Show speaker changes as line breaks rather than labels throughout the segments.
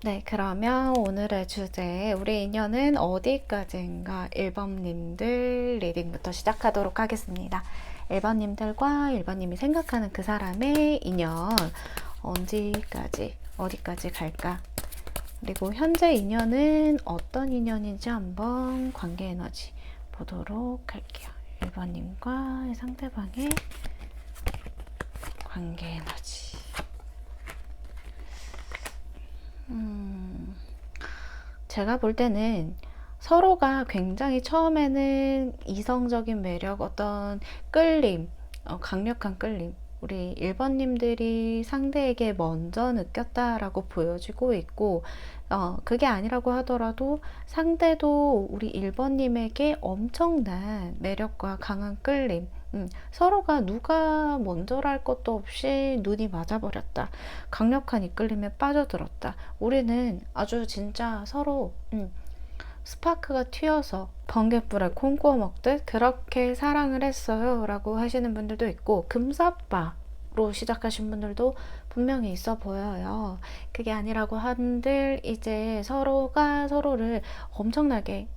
네, 그러면 오늘의 주제, 우리 인연은 어디까지인가? 1번님들 리딩부터 시작하도록 하겠습니다. 1번님들과 1번님이 생각하는 그 사람의 인연, 언제까지, 어디까지 갈까? 그리고 현재 인연은 어떤 인연인지 한번 관계 에너지 보도록 할게요. 1번님과 상대방의 관계 에너지. 제가 볼 때는 서로가 굉장히 처음에는 이성적인 매력, 어떤 끌림, 강력한 끌림, 우리 1번님들이 상대에게 먼저 느꼈다라고 보여지고 있고, 그게 아니라고 하더라도 상대도 우리 1번님에게 엄청난 매력과 강한 끌림, 서로가 누가 먼저랄 것도 없이 눈이 맞아버렸다. 강력한 이끌림에 빠져들었다. 우리는 아주 진짜 서로 스파크가 튀어서 번갯불에 콩 구워 먹듯 그렇게 사랑을 했어요 라고 하시는 분들도 있고, 금사빠로 시작하신 분들도 분명히 있어 보여요. 그게 아니라고 한들 이제 서로가 서로를 엄청나게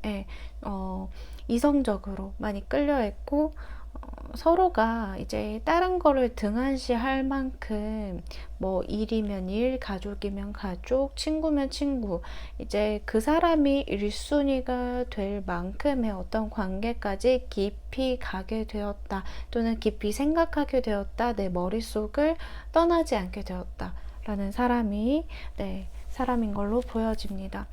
이성적으로 많이 끌려했고, 서로가 이제 다른 거를 등한시할 만큼 뭐 일이면 일, 가족이면 가족, 친구면 친구, 이제 그 사람이 1순위가 될 만큼의 어떤 관계까지 깊이 가게 되었다, 또는 깊이 생각하게 되었다, 내 머릿속을 떠나지 않게 되었다 라는 사람이 사람인 걸로 보여집니다.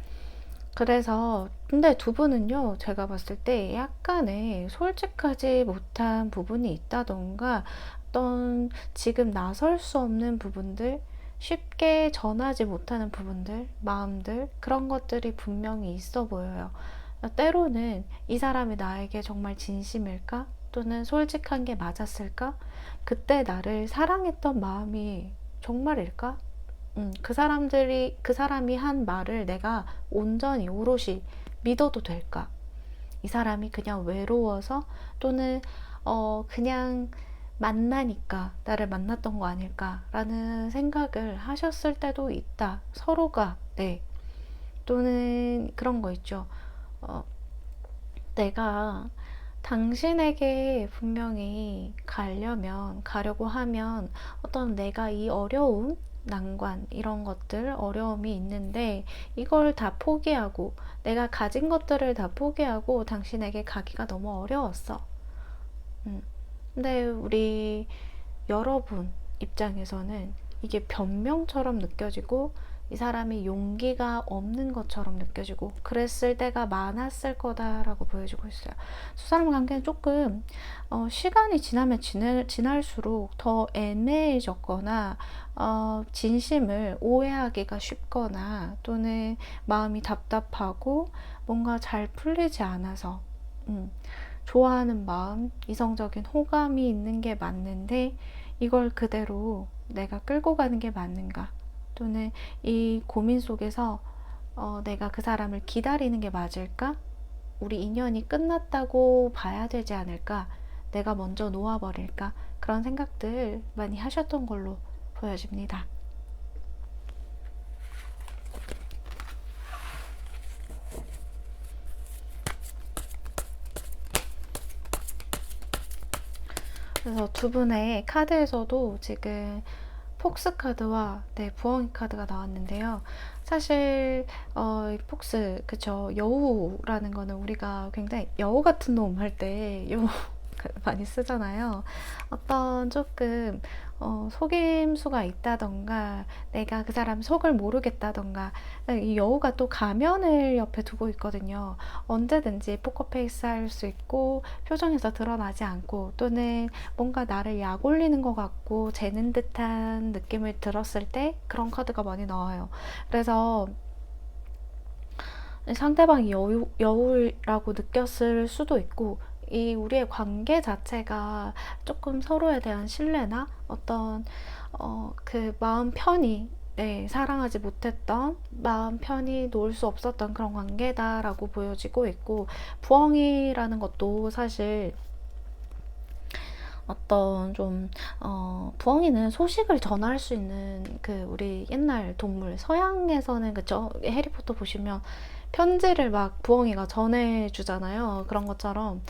그래서 근데 두 분은요, 제가 봤을 때 약간의 솔직하지 못한 부분이 있다던가, 어떤 지금 나설 수 없는 부분들, 쉽게 전하지 못하는 부분들, 마음들, 그런 것들이 분명히 있어 보여요. 때로는 이 사람이 나에게 정말 진심일까? 또는 솔직한 게 맞았을까? 그때 나를 사랑했던 마음이 정말일까? 그 사람이 한 말을 내가 온전히, 오롯이 믿어도 될까? 이 사람이 그냥 외로워서, 또는, 그냥 만나니까 나를 만났던 거 아닐까라는 생각을 하셨을 때도 있다. 서로가, 네. 또는 그런 거 있죠. 어, 내가 당신에게 분명히 가려고 하면 어떤 내가 이 어려움, 난관, 이런 것들, 어려움이 있는데 이걸 다 포기하고, 내가 가진 것들을 다 포기하고 당신에게 가기가 너무 어려웠어. 음. 근데 우리 여러분 입장에서는 이게 변명처럼 느껴지고, 이 사람이 용기가 없는 것처럼 느껴지고 그랬을 때가 많았을 거다라고 보여지고 있어요. 두 사람 관계는 조금 시간이 지나면 지날수록 더 애매해졌거나, 진심을 오해하기가 쉽거나, 또는 마음이 답답하고 뭔가 잘 풀리지 않아서, 좋아하는 마음, 이성적인 호감이 있는 게 맞는데 이걸 그대로 내가 끌고 가는 게 맞는가? 또는 이 고민 속에서 내가 그 사람을 기다리는 게 맞을까? 우리 인연이 끝났다고 봐야 되지 않을까? 내가 먼저 놓아버릴까? 그런 생각들 많이 하셨던 걸로 보여집니다. 그래서 두 분의 카드에서도 지금 폭스 카드와 부엉이 카드가 나왔는데요. 사실 폭스, 그쵸, 여우라는 거는 우리가 굉장히 여우 같은 놈 할 때 여우 많이 쓰잖아요. 어떤 조금 속임수가 있다던가, 내가 그 사람 속을 모르겠다던가, 이 여우가 또 가면을 옆에 두고 있거든요. 언제든지 포커페이스 할 수 있고, 표정에서 드러나지 않고, 또는 뭔가 나를 약 올리는 것 같고 재는 듯한 느낌을 들었을 때 그런 카드가 많이 나와요. 그래서 상대방이 여우라고 느꼈을 수도 있고, 이 우리의 관계 자체가 조금 서로에 대한 신뢰나 어떤 그 마음 편히, 사랑하지 못했던, 마음 편히 놓을 수 없었던 그런 관계다라고 보여지고 있고, 부엉이라는 것도 사실 어떤 좀, 부엉이는 소식을 전할 수 있는 그 우리 옛날 동물, 서양에서는 그쵸? 해리포터 보시면 편지를 막 부엉이가 전해주잖아요. 그런 것처럼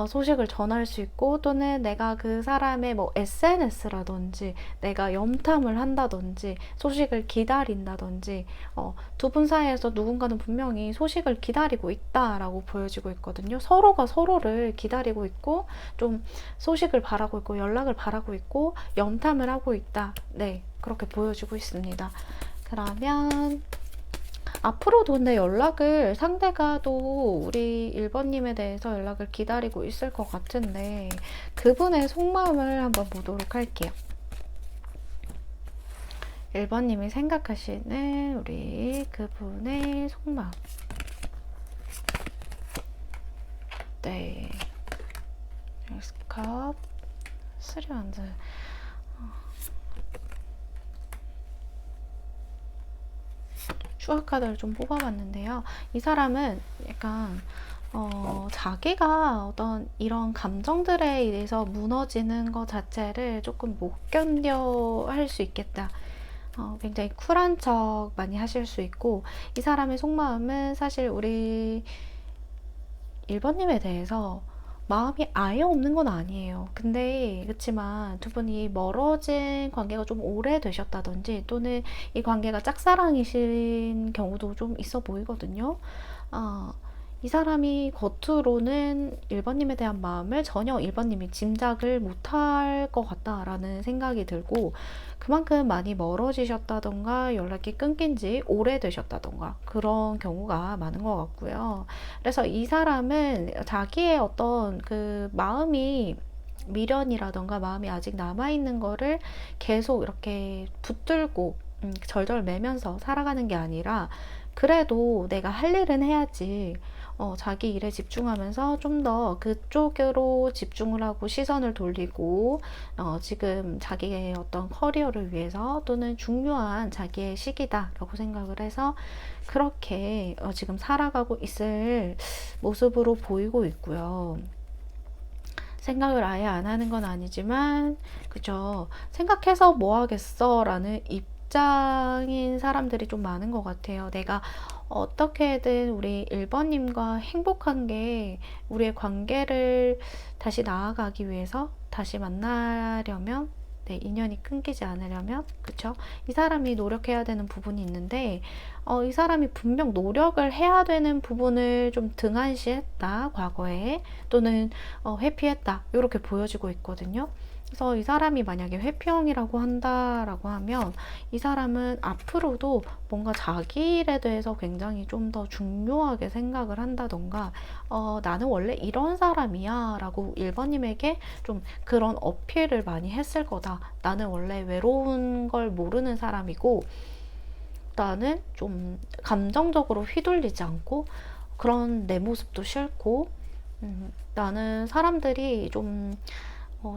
소식을 전할 수 있고, 또는 내가 그 사람의 뭐 SNS라든지 내가 염탐을 한다든지 소식을 기다린다든지, 두 분 사이에서 누군가는 분명히 소식을 기다리고 있다라고 보여지고 있거든요. 서로가 서로를 기다리고 있고 좀 소식을 바라고 있고 연락을 바라고 있고 염탐을 하고 있다. 네, 그렇게 보여지고 있습니다. 그러면 앞으로도 근데 연락을 상대가 또 우리 1번님에 대해서 연락을 기다리고 있을 것 같은데, 그분의 속마음을 한번 보도록 할게요. 1번님이 생각하시는 우리 그분의 속마음. 네. 컵, 3원드. 슈아 카드를 좀 뽑아봤는데요. 이 사람은 약간 자기가 어떤 이런 감정들에 의해서 무너지는 것 자체를 조금 못 견뎌 할 수 있겠다. 굉장히 쿨한 척 많이 하실 수 있고, 이 사람의 속마음은 사실 우리 1번님에 대해서 마음이 아예 없는 건 아니에요. 근데 그렇지만 두 분이 멀어진 관계가 좀 오래되셨다든지, 또는 이 관계가 짝사랑이신 경우도 좀 있어 보이거든요. 어, 이 사람이 겉으로는 1번님에 대한 마음을 전혀 1번님이 짐작을 못할 것 같다라는 생각이 들고, 그만큼 많이 멀어지셨다던가 연락이 끊긴 지 오래되셨다던가 그런 경우가 많은 것 같고요. 그래서 이 사람은 자기의 어떤 그 마음이 미련이라던가 마음이 아직 남아있는 거를 계속 이렇게 붙들고 절절 매면서 살아가는 게 아니라, 그래도 내가 할 일은 해야지, 자기 일에 집중하면서 좀 더 그쪽으로 집중을 하고 시선을 돌리고, 지금 자기의 어떤 커리어를 위해서 또는 중요한 자기의 시기다라고 생각을 해서 그렇게 지금 살아가고 있을 모습으로 보이고 있고요. 생각을 아예 안 하는 건 아니지만, 그죠? 생각해서 뭐 하겠어? 라는 입장인 사람들이 좀 많은 것 같아요. 내가 어떻게든 우리 1번님과 행복한 게, 우리의 관계를 다시 나아가기 위해서, 다시 만나려면, 네, 인연이 끊기지 않으려면, 그쵸? 이 사람이 노력해야 되는 부분이 있는데, 이 사람이 분명 노력을 해야 되는 부분을 좀 등한시했다, 과거에. 또는 회피했다, 이렇게 보여지고 있거든요. 그래서 이 사람이 만약에 회피형이라고 한다라고 하면, 이 사람은 앞으로도 뭔가 자기 일에 대해서 굉장히 좀 더 중요하게 생각을 한다던가, 나는 원래 이런 사람이야 라고 1번님에게 좀 그런 어필을 많이 했을 거다. 나는 원래 외로운 걸 모르는 사람이고, 나는 좀 감정적으로 휘둘리지 않고 그런 내 모습도 싫고, 나는 사람들이 좀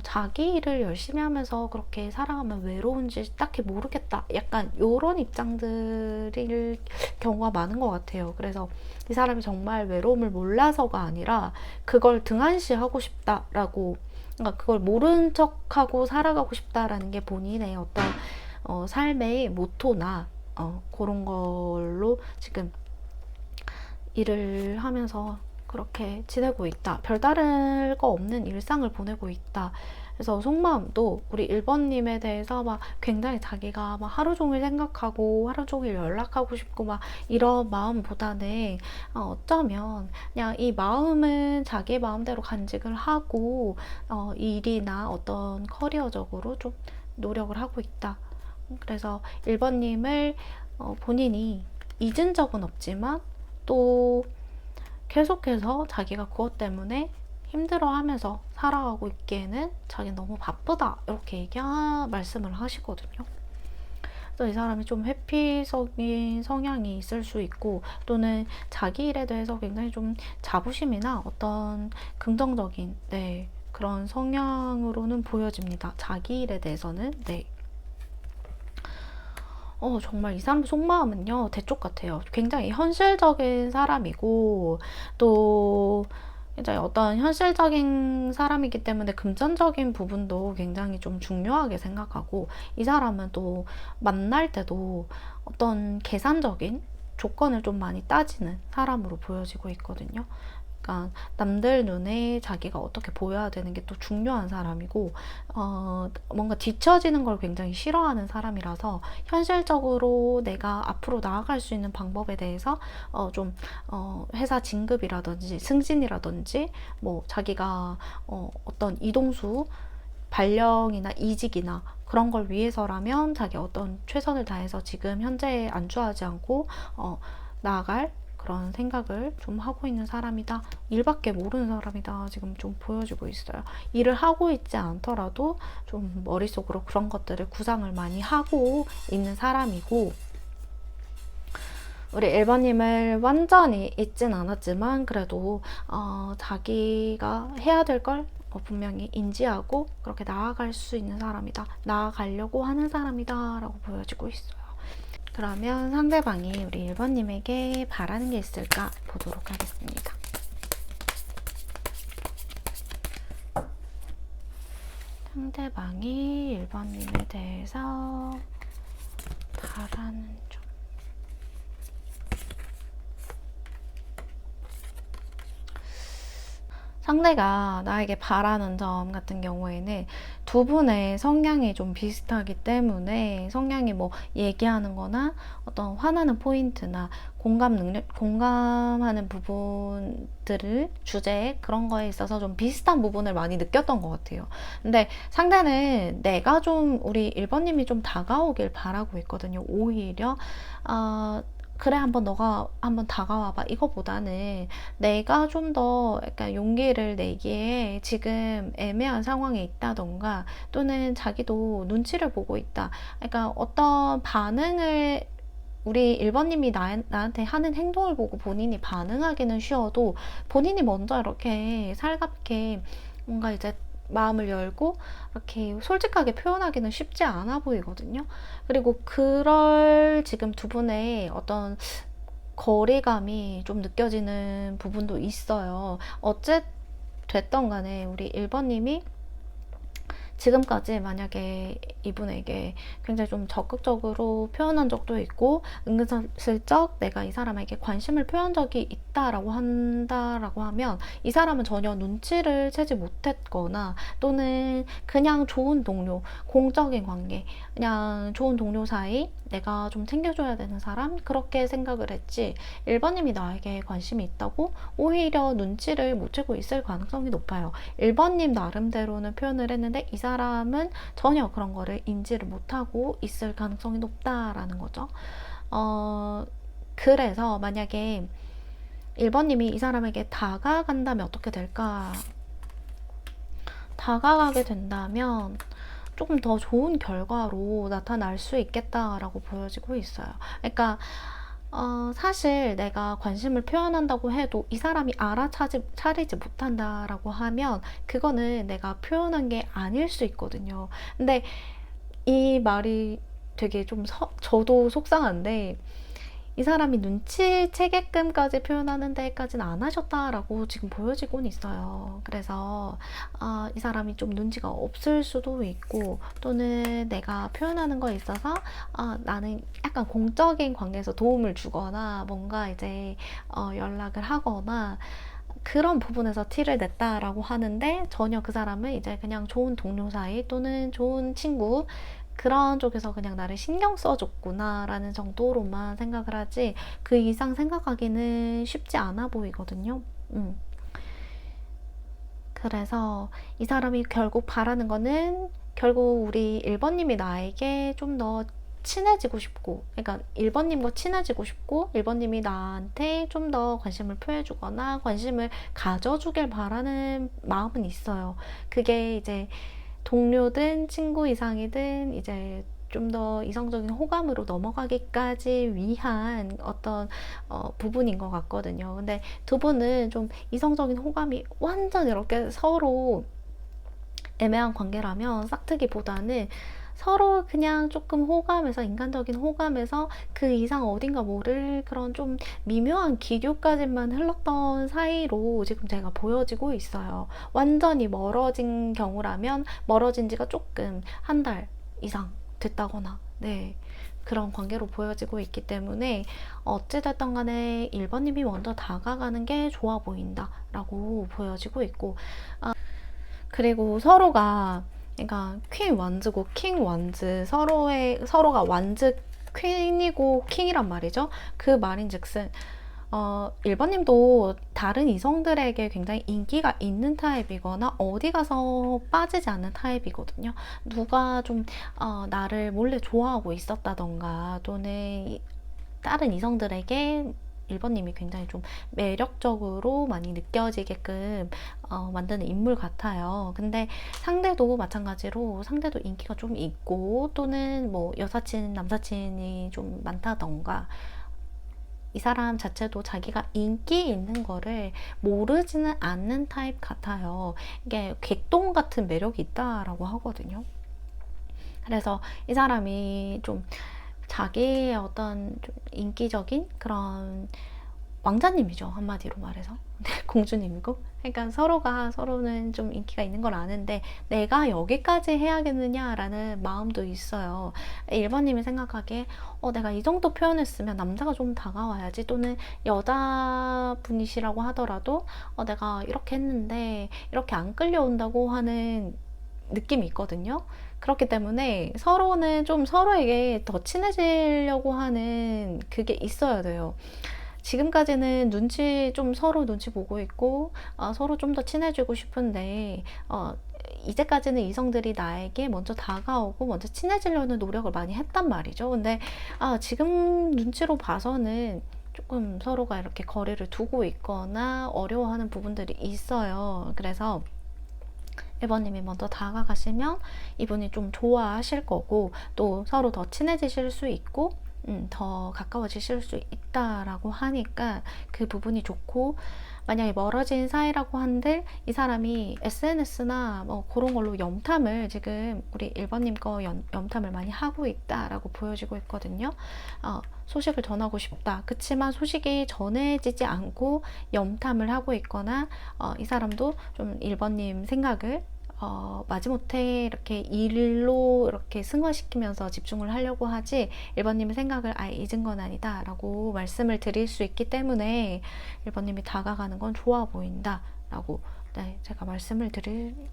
자기 일을 열심히 하면서 그렇게 살아가면 외로운지 딱히 모르겠다, 약간 이런 입장들일 경우가 많은 것 같아요. 그래서 이 사람이 정말 외로움을 몰라서가 아니라 그걸 등한시하고 싶다라고, 그러니까 그걸 모른 척하고 살아가고 싶다라는 게 본인의 어떤 삶의 모토나 그런 걸로 지금 일을 하면서 그렇게 지내고 있다. 별다를 거 없는 일상을 보내고 있다. 그래서 속마음도 우리 1번님에 대해서 막 굉장히 자기가 막 하루 종일 생각하고 하루 종일 연락하고 싶고 막 이런 마음보다는, 어쩌면 그냥 이 마음은 자기 마음대로 간직을 하고 일이나 어떤 커리어적으로 좀 노력을 하고 있다. 그래서 1번님을 본인이 잊은 적은 없지만 또 계속해서 자기가 그것 때문에 힘들어하면서 살아가고 있기에는 자기 너무 바쁘다, 이렇게 말씀을 하시거든요. 그래서 이 사람이 좀 회피적인 성향이 있을 수 있고, 또는 자기 일에 대해서 굉장히 좀 자부심이나 어떤 긍정적인, 네, 그런 성향으로는 보여집니다. 자기 일에 대해서는. 네. 정말 이 사람 속마음은요, 대쪽 같아요. 굉장히 현실적인 사람이고, 또 이제 어떤 현실적인 사람이기 때문에 금전적인 부분도 굉장히 좀 중요하게 생각하고, 이 사람은 또 만날 때도 어떤 계산적인 조건을 좀 많이 따지는 사람으로 보여지고 있거든요. 그러니까 남들 눈에 자기가 어떻게 보여야 되는 게 또 중요한 사람이고, 뭔가 뒤처지는 걸 굉장히 싫어하는 사람이라서 현실적으로 내가 앞으로 나아갈 수 있는 방법에 대해서 회사 진급이라든지 승진이라든지 뭐 자기가 어떤 이동수 발령이나 이직이나 그런 걸 위해서라면 자기 어떤 최선을 다해서 지금 현재에 안주하지 않고 나아갈 그런 생각을 좀 하고 있는 사람이다. 일밖에 모르는 사람이다. 지금 좀 보여지고 있어요. 일을 하고 있지 않더라도 좀 머릿속으로 그런 것들을 구상을 많이 하고 있는 사람이고, 우리 1번님을 완전히 잊진 않았지만 그래도 자기가 해야 될 걸 분명히 인지하고 그렇게 나아갈 수 있는 사람이다. 나아가려고 하는 사람이다 라고 보여지고 있어요. 그러면 상대방이 우리 1번님에게 바라는 게 있을까 보도록 하겠습니다. 상대방이 1번님에 대해서 바라는 점. 상대가 나에게 바라는 점 같은 경우에는 두 분의 성향이 좀 비슷하기 때문에, 성향이 뭐 얘기하는 거나 어떤 화나는 포인트나 공감하는 부분들을 주제에 그런 거에 있어서 좀 비슷한 부분을 많이 느꼈던 것 같아요. 근데 상대는 내가 좀, 우리 1번님이 좀 다가오길 바라고 있거든요. 오히려 그래, 너가 한번 다가와봐 이거보다는 내가 좀 더 약간 용기를 내기에 지금 애매한 상황에 있다던가, 또는 자기도 눈치를 보고 있다, 그러니까 어떤 반응을, 우리 1번님이 나한테 하는 행동을 보고 본인이 반응하기는 쉬워도 본인이 먼저 이렇게 살갑게 뭔가 이제 마음을 열고 이렇게 솔직하게 표현하기는 쉽지 않아 보이거든요. 그리고 그럴 지금 두 분의 어떤 거리감이 좀 느껴지는 부분도 있어요. 됐던 간에 우리 1번님이 지금까지 만약에 이분에게 굉장히 좀 적극적으로 표현한 적도 있고, 은근슬쩍 내가 이 사람에게 관심을 표한 적이 있다라고 한다라고 하면, 이 사람은 전혀 눈치를 채지 못했거나, 또는 그냥 좋은 동료, 공적인 관계, 그냥 좋은 동료 사이 내가 좀 챙겨줘야 되는 사람, 그렇게 생각을 했지 1번님이 나에게 관심이 있다고 오히려 눈치를 못 채고 있을 가능성이 높아요. 1번님 나름대로는 표현을 했는데 이 사람은 전혀 그런 거를 인지를 못하고 있을 가능성이 높다라는 거죠. 그래서 만약에 1번님이 이 사람에게 다가간다면 어떻게 될까? 다가가게 된다면 조금 더 좋은 결과로 나타날 수 있겠다라고 보여지고 있어요. 그러니까 사실 내가 관심을 표현한다고 해도 이 사람이 차리지 못한다라고 하면 그거는 내가 표현한 게 아닐 수 있거든요. 근데 이 말이 되게 좀 저도 속상한데, 이 사람이 눈치채게끔까지 표현하는 데까지는 안 하셨다라고 지금 보여지곤 있어요. 그래서 이 사람이 좀 눈치가 없을 수도 있고, 또는 내가 표현하는 거에 있어서 나는 약간 공적인 관계에서 도움을 주거나 뭔가 이제 연락을 하거나 그런 부분에서 티를 냈다라고 하는데, 전혀 그 사람은 이제 그냥 좋은 동료 사이 또는 좋은 친구, 그런 쪽에서 그냥 나를 신경 써줬구나 라는 정도로만 생각을 하지 그 이상 생각하기는 쉽지 않아 보이거든요. 그래서 이 사람이 결국 바라는 거는, 결국 우리 1번님이 나에게 좀 더 친해지고 싶고, 그러니까 1번님과 친해지고 싶고 1번님이 나한테 좀 더 관심을 표해주거나 관심을 가져주길 바라는 마음은 있어요. 그게 이제 동료든 친구 이상이든 이제 좀 더 이성적인 호감으로 넘어가기까지 위한 어떤 부분인 것 같거든요. 근데 두 분은 좀 이성적인 호감이 완전 이렇게 서로 애매한 관계라면 싹트기보다는 서로 그냥 조금 호감해서, 인간적인 호감에서 그 이상 어딘가 모를 그런 좀 미묘한 기교까지만 흘렀던 사이로 지금 제가 보여지고 있어요. 완전히 멀어진 경우라면 멀어진 지가 조금 한 달 이상 됐다거나, 네, 그런 관계로 보여지고 있기 때문에 어찌됐든 간에 1번님이 먼저 다가가는 게 좋아 보인다 라고 보여지고 있고, 그리고 서로가, 그러니까 퀸 완즈고 킹 완즈, 서로가 완즈 퀸이고 킹이란 말이죠. 그 말인즉슨 1번님도 다른 이성들에게 굉장히 인기가 있는 타입이거나 어디 가서 빠지지 않는 타입이거든요. 누가 좀 나를 몰래 좋아하고 있었다던가, 또는 다른 이성들에게 1번님이 굉장히 좀 매력적으로 많이 느껴지게끔 만드는 인물 같아요. 근데 상대도 마찬가지로, 상대도 인기가 좀 있고, 또는 뭐 여사친, 남사친이 좀 많다던가, 이 사람 자체도 자기가 인기 있는 거를 모르지는 않는 타입 같아요. 이게 객동 같은 매력이 있다라고 하거든요. 그래서 이 사람이 좀 자기의 어떤 좀 인기적인 그런 왕자님이죠, 한마디로 말해서. 공주님이고. 그러니까 서로는 좀 인기가 있는 걸 아는데 내가 여기까지 해야겠느냐라는 마음도 있어요. 1번님이 생각하기에 내가 이 정도 표현했으면 남자가 좀 다가와야지, 또는 여자분이시라고 하더라도 내가 이렇게 했는데 이렇게 안 끌려온다고 하는 느낌이 있거든요. 그렇기 때문에 서로는 좀 서로에게 더 친해지려고 하는 그게 있어야 돼요. 지금까지는 서로 눈치 보고 있고, 서로 좀 더 친해지고 싶은데, 이제까지는 이성들이 나에게 먼저 다가오고 먼저 친해지려는 노력을 많이 했단 말이죠. 근데 지금 눈치로 봐서는 조금 서로가 이렇게 거리를 두고 있거나 어려워하는 부분들이 있어요. 그래서 1번님이 먼저 다가가시면 이분이 좀 좋아하실 거고, 또 서로 더 친해지실 수 있고, 더 가까워지실 수 있다라고 하니까 그 부분이 좋고, 만약에 멀어진 사이라고 한들 이 사람이 SNS나 뭐 그런 걸로 염탐을, 지금 우리 1번님 거 염탐을 많이 하고 있다라고 보여지고 있거든요. 소식을 전하고 싶다. 그치만 소식이 전해지지 않고 염탐을 하고 있거나, 이 사람도 좀 1번님 생각을 마지못해 이렇게 일로 이렇게 승화시키면서 집중을 하려고 하지 1번님의 생각을 아예 잊은 건 아니다 라고 말씀을 드릴 수 있기 때문에 1번님이 다가가는 건 좋아 보인다 라고, 네, 제가 말씀을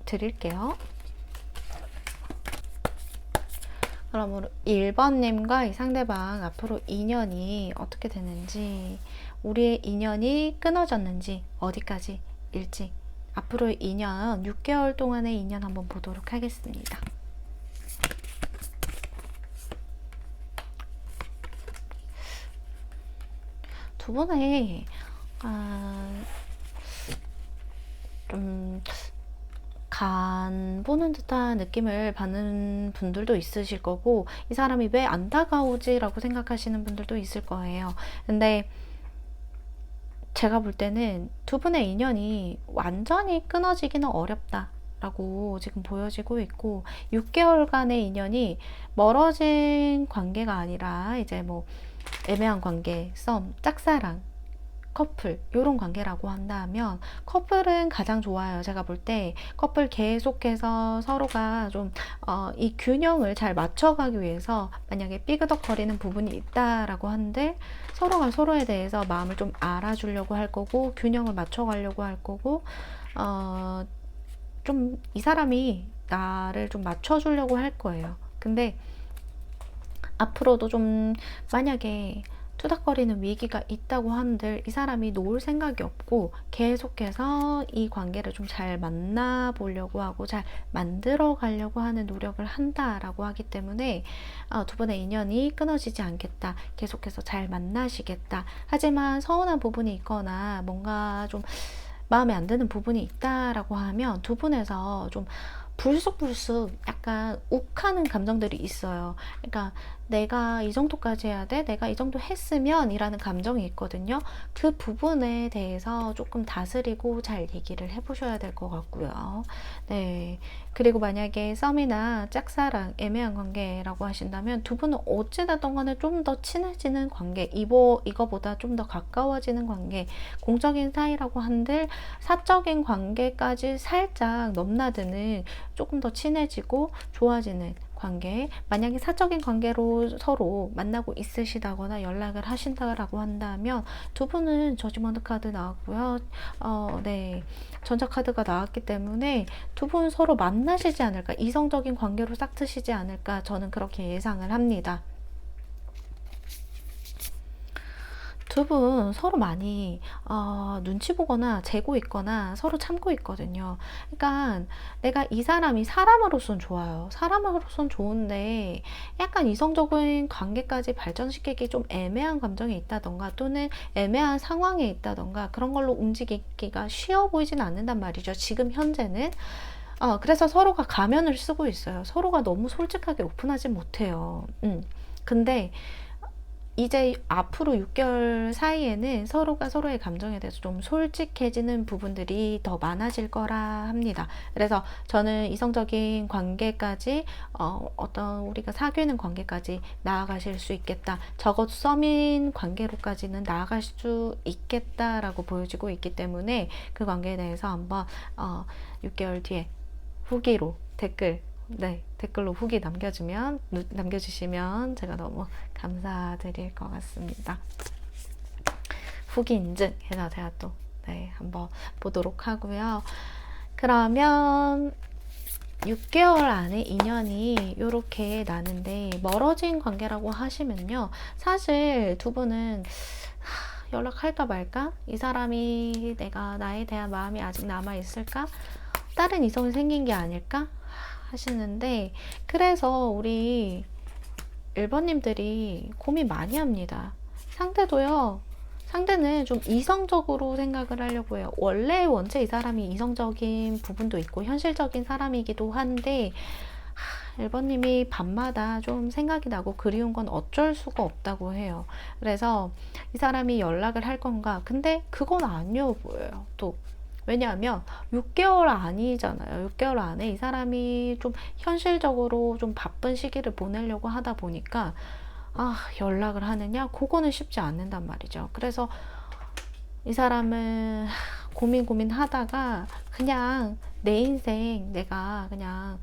드릴게요. 그럼 1번님과 이 상대방 앞으로 인연이 어떻게 되는지, 우리의 인연이 끊어졌는지, 어디까지 일지, 앞으로의 인연, 6개월 동안의 인연 한번 보도록 하겠습니다. 두 분의 좀 간 보는 듯한 느낌을 받는 분들도 있으실 거고, 이 사람이 왜 안 다가오지? 라고 생각하시는 분들도 있을 거예요. 근데 제가 볼 때는 두 분의 인연이 완전히 끊어지기는 어렵다 라고 지금 보여지고 있고, 6개월간의 인연이 멀어진 관계가 아니라 이제 뭐 애매한 관계, 썸, 짝사랑, 커플, 이런 관계라고 한다면, 커플은 가장 좋아요. 제가 볼 때 커플 계속해서 서로가 좀 이 균형을 잘 맞춰가기 위해서, 만약에 삐그덕거리는 부분이 있다라고 한들 서로가 서로에 대해서 마음을 좀 알아주려고 할 거고, 균형을 맞춰가려고 할 거고, 좀 이 사람이 나를 좀 맞춰주려고 할 거예요. 근데 앞으로도 좀 만약에 투닥거리는 위기가 있다고 한들 이 사람이 놓을 생각이 없고 계속해서 이 관계를 좀 잘 만나보려고 하고 잘 만들어 가려고 하는 노력을 한다라고 하기 때문에 두 분의 인연이 끊어지지 않겠다, 계속해서 잘 만나시겠다. 하지만 서운한 부분이 있거나 뭔가 좀 마음에 안 드는 부분이 있다라고 하면 두 분에서 좀 불쑥불쑥 약간 욱하는 감정들이 있어요. 그러니까 내가 이 정도까지 해야 돼? 내가 이 정도 했으면 이라는 감정이 있거든요. 그 부분에 대해서 조금 다스리고 잘 얘기를 해보셔야 될 것 같고요. 네. 그리고 만약에 썸이나 짝사랑, 애매한 관계라고 하신다면 두 분은 어찌됐든 간에 좀 더 친해지는 관계, 이거보다 좀 더 가까워지는 관계, 공적인 사이라고 한들 사적인 관계까지 살짝 넘나드는 조금 더 친해지고 좋아지는 관계, 만약에 사적인 관계로 서로 만나고 있으시다거나 연락을 하신다라고 한다면 두 분은 저지먼트 카드 나왔고요. 네. 전자카드가 나왔기 때문에 두 분 서로 만나시지 않을까, 이성적인 관계로 싹 트시지 않을까, 저는 그렇게 예상을 합니다. 두 분 서로 많이 눈치 보거나 재고 있거나 서로 참고 있거든요. 그러니까 내가 이 사람이 사람으로선 좋아요. 사람으로선 좋은데 약간 이성적인 관계까지 발전시키기 좀 애매한 감정이 있다던가 또는 애매한 상황에 있다던가 그런 걸로 움직이기가 쉬워 보이진 않는단 말이죠. 지금 현재는. 그래서 서로가 가면을 쓰고 있어요. 서로가 너무 솔직하게 오픈하지 못해요. 근데 이제 앞으로 6개월 사이에는 서로가 서로의 감정에 대해서 좀 솔직해지는 부분들이 더 많아질 거라 합니다. 그래서 저는 이성적인 관계까지 어떤 우리가 사귀는 관계까지 나아가실 수 있겠다. 적어도 썸인 관계로까지는 나아갈 수 있겠다라고 보여지고 있기 때문에 그 관계에 대해서 한번 6개월 뒤에 후기로 댓글로 후기 남겨주시면 제가 너무 감사드릴 것 같습니다. 후기 인증해서 제가 또 한번 보도록 하고요. 그러면 6개월 안에 인연이 이렇게 나는데 멀어진 관계라고 하시면요. 사실 두 분은 연락할까 말까? 이 사람이 나에 대한 마음이 아직 남아있을까? 다른 이성이 생긴 게 아닐까? 하시는데, 그래서 우리 1번님들이 고민 많이 합니다. 상대는 좀 이성적으로 생각을 하려고 해요. 원체 이 사람이 이성적인 부분도 있고 현실적인 사람이기도 한데 1번님이 밤마다 좀 생각이 나고 그리운 건 어쩔 수가 없다고 해요. 그래서 이 사람이 연락을 할 건가? 근데 그건 아니어 보여요. 또 왜냐하면 6개월 아니잖아요. 6개월 안에 이 사람이 좀 현실적으로 좀 바쁜 시기를 보내려고 하다 보니까 연락을 하느냐? 그거는 쉽지 않는단 말이죠. 그래서 이 사람은 고민하다가 그냥 내 인생 내가 그냥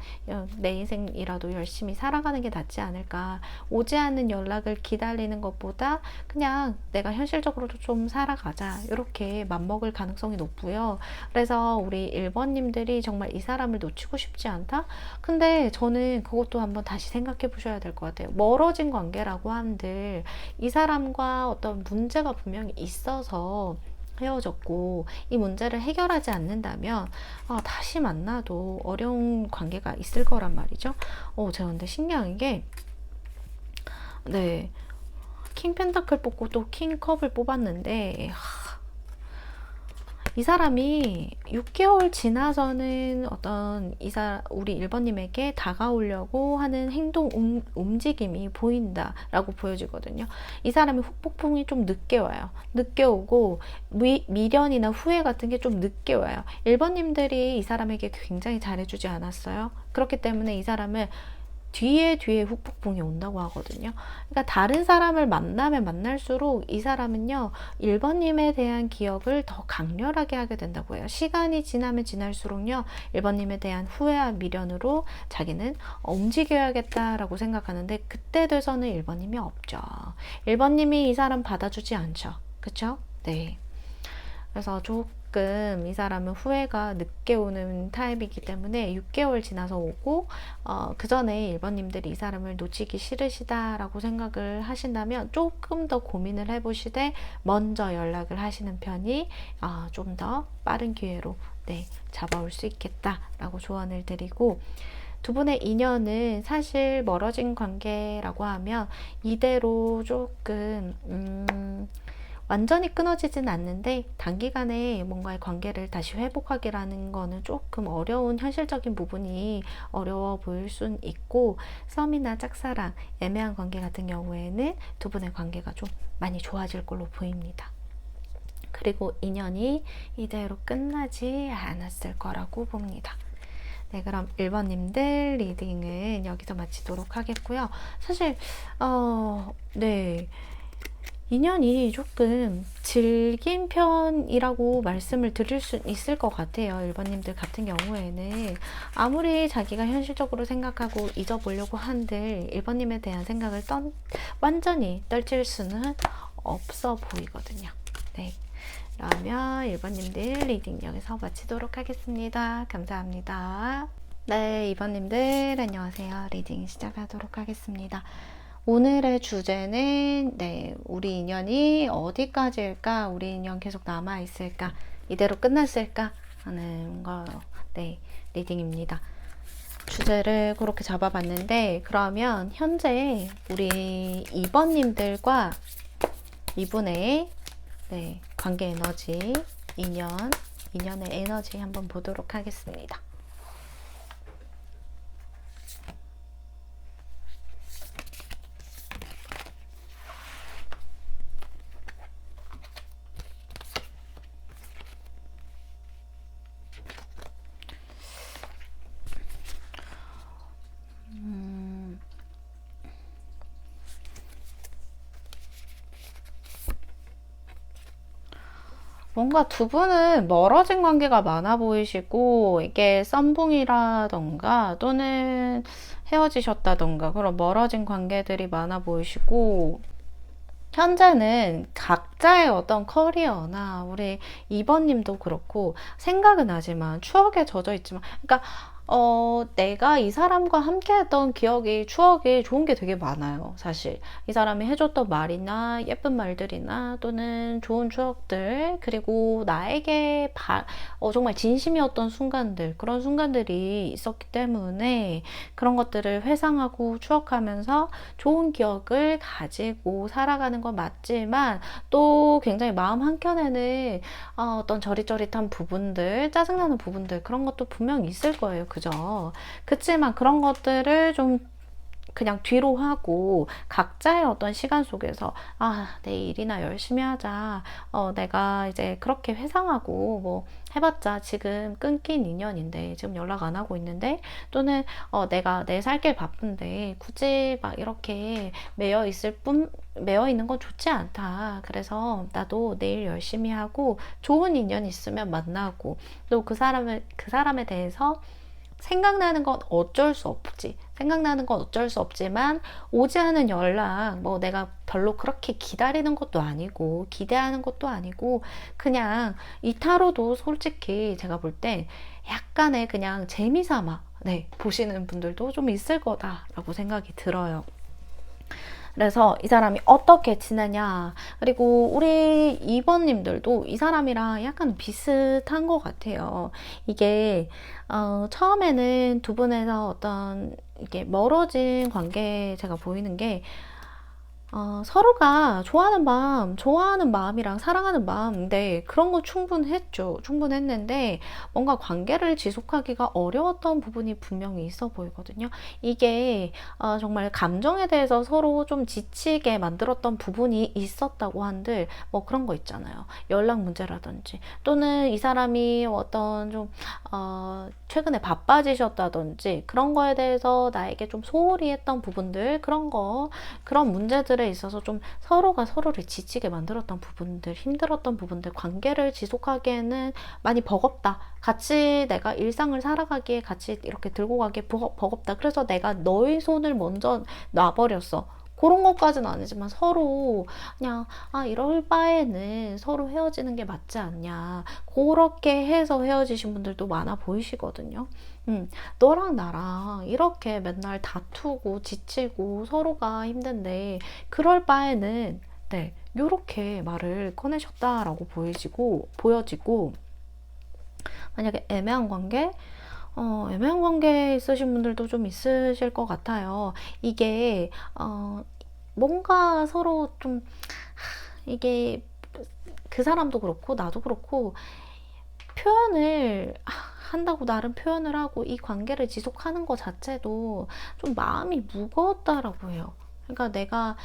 내 인생이라도 열심히 살아가는 게 낫지 않을까. 오지 않는 연락을 기다리는 것보다 그냥 내가 현실적으로도 좀 살아가자, 이렇게 맘먹을 가능성이 높고요. 그래서 우리 1번님들이 정말 이 사람을 놓치고 싶지 않다? 근데 저는 그것도 한번 다시 생각해 보셔야 될 것 같아요. 멀어진 관계라고 한들 이 사람과 어떤 문제가 분명히 있어서 헤어졌고 이 문제를 해결하지 않는다면 다시 만나도 어려운 관계가 있을 거란 말이죠. 제가 근데 신기한 게 킹 펜타클 뽑고 또 킹 컵을 뽑았는데 이 사람이 6개월 지나서는 어떤 우리 1번님에게 다가오려고 하는 행동, 움직임이 보인다라고 보여지거든요. 이 사람의 후폭풍이 좀 늦게 와요. 늦게 오고 미련이나 후회 같은 게 좀 늦게 와요. 1번님들이 이 사람에게 굉장히 잘해주지 않았어요. 그렇기 때문에 이 사람을 뒤에 후폭풍이 온다고 하거든요. 그러니까 다른 사람을 만나면 만날수록 이 사람은요 1번님에 대한 기억을 더 강렬하게 하게 된다고 해요. 시간이 지나면 지날수록요 1번님에 대한 후회와 미련으로 자기는 움직여야겠다라고 생각하는데, 그때 돼서는 1번님이 없죠. 1번님이 이 사람 받아주지 않죠. 그쵸? 네. 그래서 조금 이 사람은 후회가 늦게 오는 타입이기 때문에 6개월 지나서 오고 그 전에 1번님들이 이 사람을 놓치기 싫으시다라고 생각을 하신다면 조금 더 고민을 해보시되 먼저 연락을 하시는 편이 좀 더 빠른 기회로 잡아올 수 있겠다라고 조언을 드리고, 두 분의 인연은 사실 멀어진 관계라고 하면 이대로 조금 완전히 끊어지진 않는데 단기간에 뭔가의 관계를 다시 회복하기라는 거는 조금 어려운 현실적인 부분이 어려워 보일 순 있고, 썸이나 짝사랑, 애매한 관계 같은 경우에는 두 분의 관계가 좀 많이 좋아질 걸로 보입니다. 그리고 인연이 이대로 끝나지 않았을 거라고 봅니다. 네, 그럼 1번님들 리딩은 여기서 마치도록 하겠고요. 사실 네, 인연이 조금 질긴 편이라고 말씀을 드릴 수 있을 것 같아요. 1번님들 같은 경우에는 아무리 자기가 현실적으로 생각하고 잊어보려고 한들 1번님에 대한 생각을 완전히 떨칠 수는 없어 보이거든요. 네, 그러면 1번님들 리딩 여기서 마치도록 하겠습니다. 감사합니다. 네, 2번님들 안녕하세요. 리딩 시작하도록 하겠습니다. 오늘의 주제는 우리 인연이 어디까지일까? 우리 인연 계속 남아있을까? 이대로 끝났을까? 하는 거 리딩입니다. 주제를 그렇게 잡아봤는데, 그러면 현재 우리 2번님들과 이분의 관계 에너지, 인연의 에너지 한번 보도록 하겠습니다. 뭔가 두 분은 멀어진 관계가 많아 보이시고, 이게 썸붕이라던가 또는 헤어지셨다던가 그런 멀어진 관계들이 많아 보이시고, 현재는 각자의 어떤 커리어나 우리 2번님도 그렇고 생각은 하지만 추억에 젖어 있지만, 그러니까 내가 이 사람과 함께 했던 추억이 좋은 게 되게 많아요. 사실 이 사람이 해줬던 말이나 예쁜 말들이나 또는 좋은 추억들, 그리고 나에게 정말 진심이었던 순간들, 그런 순간들이 있었기 때문에 그런 것들을 회상하고 추억하면서 좋은 기억을 가지고 살아가는 건 맞지만, 또 굉장히 마음 한켠에는 어떤 저릿저릿한 부분들, 짜증나는 부분들, 그런 것도 분명 있을 거예요. 그죠? 그치만 그런 것들을 좀 그냥 뒤로 하고 각자의 어떤 시간 속에서 내일이나 열심히 하자, 내가 이제 그렇게 회상하고 뭐 해봤자 지금 끊긴 인연인데, 지금 연락 안 하고 있는데, 또는 내가 내 살 길 바쁜데 굳이 막 이렇게 매여 있는 건 좋지 않다. 그래서 나도 내일 열심히 하고 좋은 인연 있으면 만나고, 또 그 사람에 대해서 생각나는 건 어쩔 수 없지만 오지 않은 연락, 뭐 내가 별로 그렇게 기다리는 것도 아니고 기대하는 것도 아니고, 그냥 이타로도 솔직히 제가 볼 때 약간의 그냥 재미삼아 보시는 분들도 좀 있을 거다라고 생각이 들어요. 그래서 이 사람이 어떻게 지내냐, 그리고 우리 2번님들도 이 사람이랑 약간 비슷한 것 같아요. 이게 처음에는 두 분에서 어떤 이게 멀어진 관계, 제가 보이는 게 서로가 좋아하는 마음이랑 사랑하는 마음인데, 그런 거 충분했는데 뭔가 관계를 지속하기가 어려웠던 부분이 분명히 있어 보이거든요. 이게 정말 감정에 대해서 서로 좀 지치게 만들었던 부분이 있었다고 한들, 뭐 그런 거 있잖아요. 연락 문제라든지, 또는 이 사람이 어떤 좀 최근에 바빠지셨다든지, 그런 거에 대해서 나에게 좀 소홀히 했던 부분들, 그런 문제들에 있어서 좀 서로가 서로를 지치게 만들었던 부분들, 힘들었던 부분들, 관계를 지속하기에는 많이 버겁다. 같이 내가 일상을 살아가기에 같이 이렇게 들고 가기에 버겁다. 그래서 내가 너의 손을 먼저 놔버렸어. 그런 것까지는 아니지만 서로 그냥 이럴 바에는 서로 헤어지는 게 맞지 않냐, 그렇게 해서 헤어지신 분들도 많아 보이시거든요. 너랑 나랑 이렇게 맨날 다투고 지치고 서로가 힘든데, 그럴 바에는 요렇게 말을 꺼내셨다라고 보여지고, 만약에 애매한 관계 있으신 분들도 좀 있으실 것 같아요. 이게 뭔가 서로 좀 이게 그 사람도 그렇고 나도 그렇고 표현을 한다고 나름 표현을 하고 이 관계를 지속하는 것 자체도 좀 마음이 무거웠다라고 해요. 그러니까 내가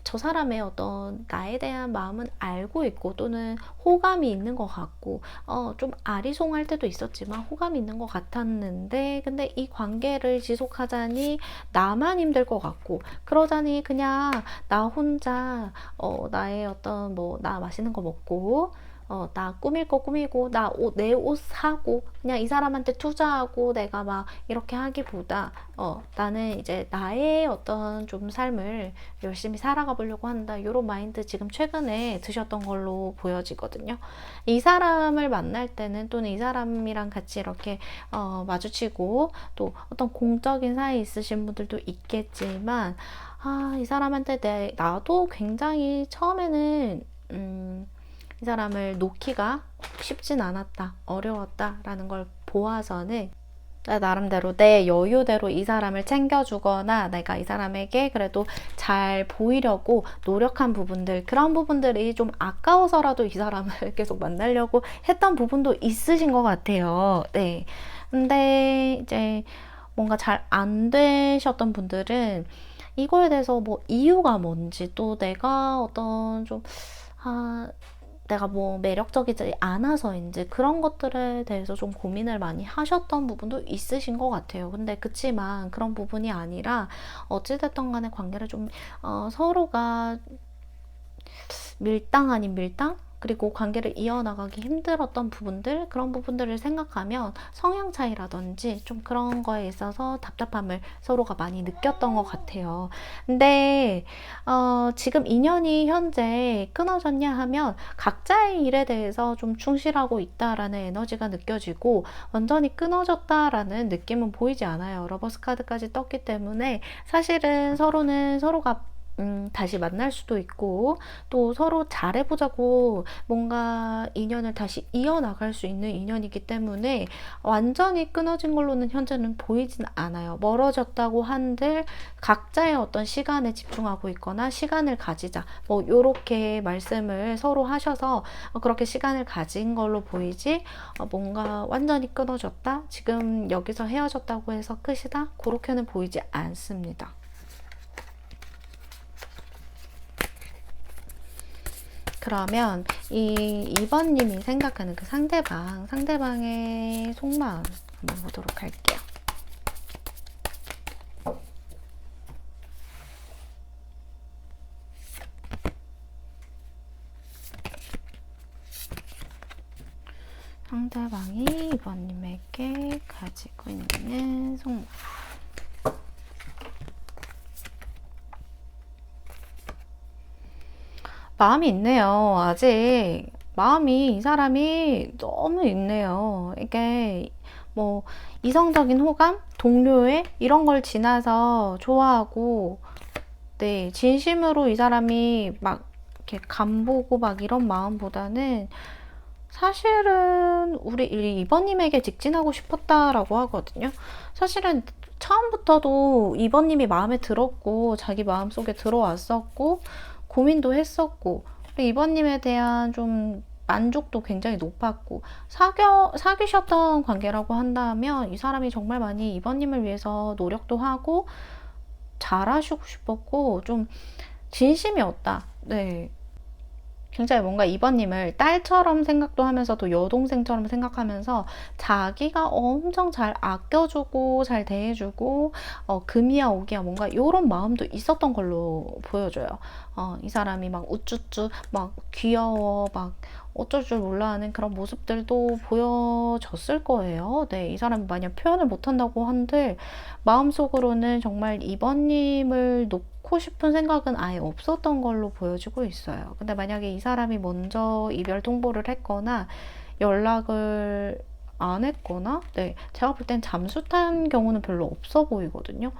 저 사람의 어떤 나에 대한 마음은 알고 있고 또는 호감이 있는 것 같고 좀 아리송할 때도 있었지만 호감이 있는 것 같았는데 근데 이 관계를 지속하자니 나만 힘들 것 같고 그러자니 그냥 나 혼자 나의 어떤 뭐 나 맛있는 거 먹고 나 꾸밀 거 꾸미고 내 옷 사고 그냥 이 사람한테 투자하고 내가 막 이렇게 하기보다 나는 이제 나의 어떤 좀 삶을 열심히 살아가 보려고 한다 이런 마인드 지금 최근에 드셨던 걸로 보여지거든요. 이 사람을 만날 때는 또는 이 사람이랑 같이 이렇게 마주치고 또 어떤 공적인 사이 있으신 분들도 있겠지만 이 사람한테 나도 굉장히 처음에는 이 사람을 놓기가 쉽진 않았다, 어려웠다라는 걸 보아서는 나 나름대로 내 여유대로 이 사람을 챙겨주거나 내가 이 사람에게 그래도 잘 보이려고 노력한 부분들, 그런 부분들이 좀 아까워서라도 이 사람을 계속 만나려고 했던 부분도 있으신 것 같아요. 네. 근데 이제 뭔가 잘 안 되셨던 분들은 이거에 대해서 뭐 이유가 뭔지 또 내가 어떤 좀 내가 뭐 매력적이지 않아서인지 그런 것들에 대해서 좀 고민을 많이 하셨던 부분도 있으신 것 같아요. 근데 그치만 그런 부분이 아니라 어찌됐든 간에 관계를 좀 서로가 밀당 아닌 밀당? 그리고 관계를 이어나가기 힘들었던 부분들, 그런 부분들을 생각하면 성향 차이라든지 좀 그런 거에 있어서 답답함을 서로가 많이 느꼈던 것 같아요. 근데 지금 인연이 현재 끊어졌냐 하면 각자의 일에 대해서 좀 충실하고 있다라는 에너지가 느껴지고 완전히 끊어졌다라는 느낌은 보이지 않아요. 러버스 카드까지 떴기 때문에 사실은 서로는 서로가 다시 만날 수도 있고 또 서로 잘해보자고 뭔가 인연을 다시 이어나갈 수 있는 인연이기 때문에 완전히 끊어진 걸로는 현재는 보이진 않아요. 멀어졌다고 한들 각자의 어떤 시간에 집중하고 있거나 시간을 가지자 뭐 요렇게 말씀을 서로 하셔서 그렇게 시간을 가진 걸로 보이지 뭔가 완전히 끊어졌다 지금 여기서 헤어졌다고 해서 끝이다 그렇게는 보이지 않습니다. 그러면 이 2번님이 생각하는 그 상대방의 속마음 한번 보도록 할게요. 상대방이 2번님에게 가지고 있는 속마음. 마음이 있네요. 아직 마음이 이 사람이 너무 있네요. 이게 뭐 이성적인 호감, 동료애 이런 걸 지나서 좋아하고 네 진심으로 이 사람이 막 이렇게 간보고 막 이런 마음보다는 사실은 우리 2번님에게 직진하고 싶었다라고 하거든요. 사실은 처음부터도 2번님이 마음에 들었고 자기 마음속에 들어왔었고 고민도 했었고 2번님에 대한 좀 만족도 굉장히 높았고 사귀셨던 관계라고 한다면 이 사람이 정말 많이 2번님을 위해서 노력도 하고 잘하시고 싶었고 좀 진심이었다. 네. 굉장히 뭔가 2번님을 딸처럼 생각도 하면서도 여동생처럼 생각하면서 자기가 엄청 잘 아껴주고 잘 대해주고 금이야 오기야 뭔가 이런 마음도 있었던 걸로 보여져요. 이 사람이 막 우쭈쭈 막 귀여워 막 어쩔 줄 몰라 하는 그런 모습들도 보여졌을 거예요. 네, 이 사람이 만약 표현을 못한다고 한들 마음속으로는 정말 2번님을 놓고 싶은 생각은 아예 없었던 걸로 보여지고 있어요. 근데 만약에 이 사람이 먼저 이별 통보를 했거나 연락을 안 했거나 네, 제가 볼 땐 잠수 탄 경우는 별로 없어 보이거든요.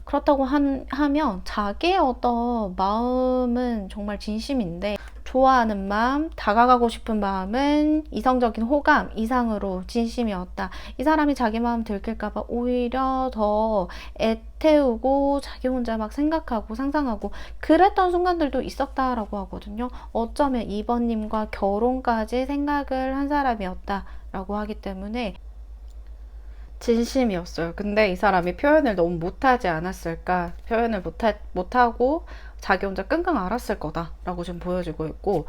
그렇다고 하면 자기의 어떤 마음은 정말 진심인데 좋아하는 마음, 다가가고 싶은 마음은 이성적인 호감 이상으로 진심이었다. 이 사람이 자기 마음 들킬까봐 오히려 더 애태우고 자기 혼자 막 생각하고 상상하고 그랬던 순간들도 있었다라고 하거든요. 어쩌면 2번님과 결혼까지 생각을 한 사람이었다라고 하기 때문에 진심이었어요. 근데 이 사람이 표현을 너무 못하지 않았을까? 표현을 못하고 자기 혼자 끙끙 앓았을 거다라고 지금 보여지고 있고,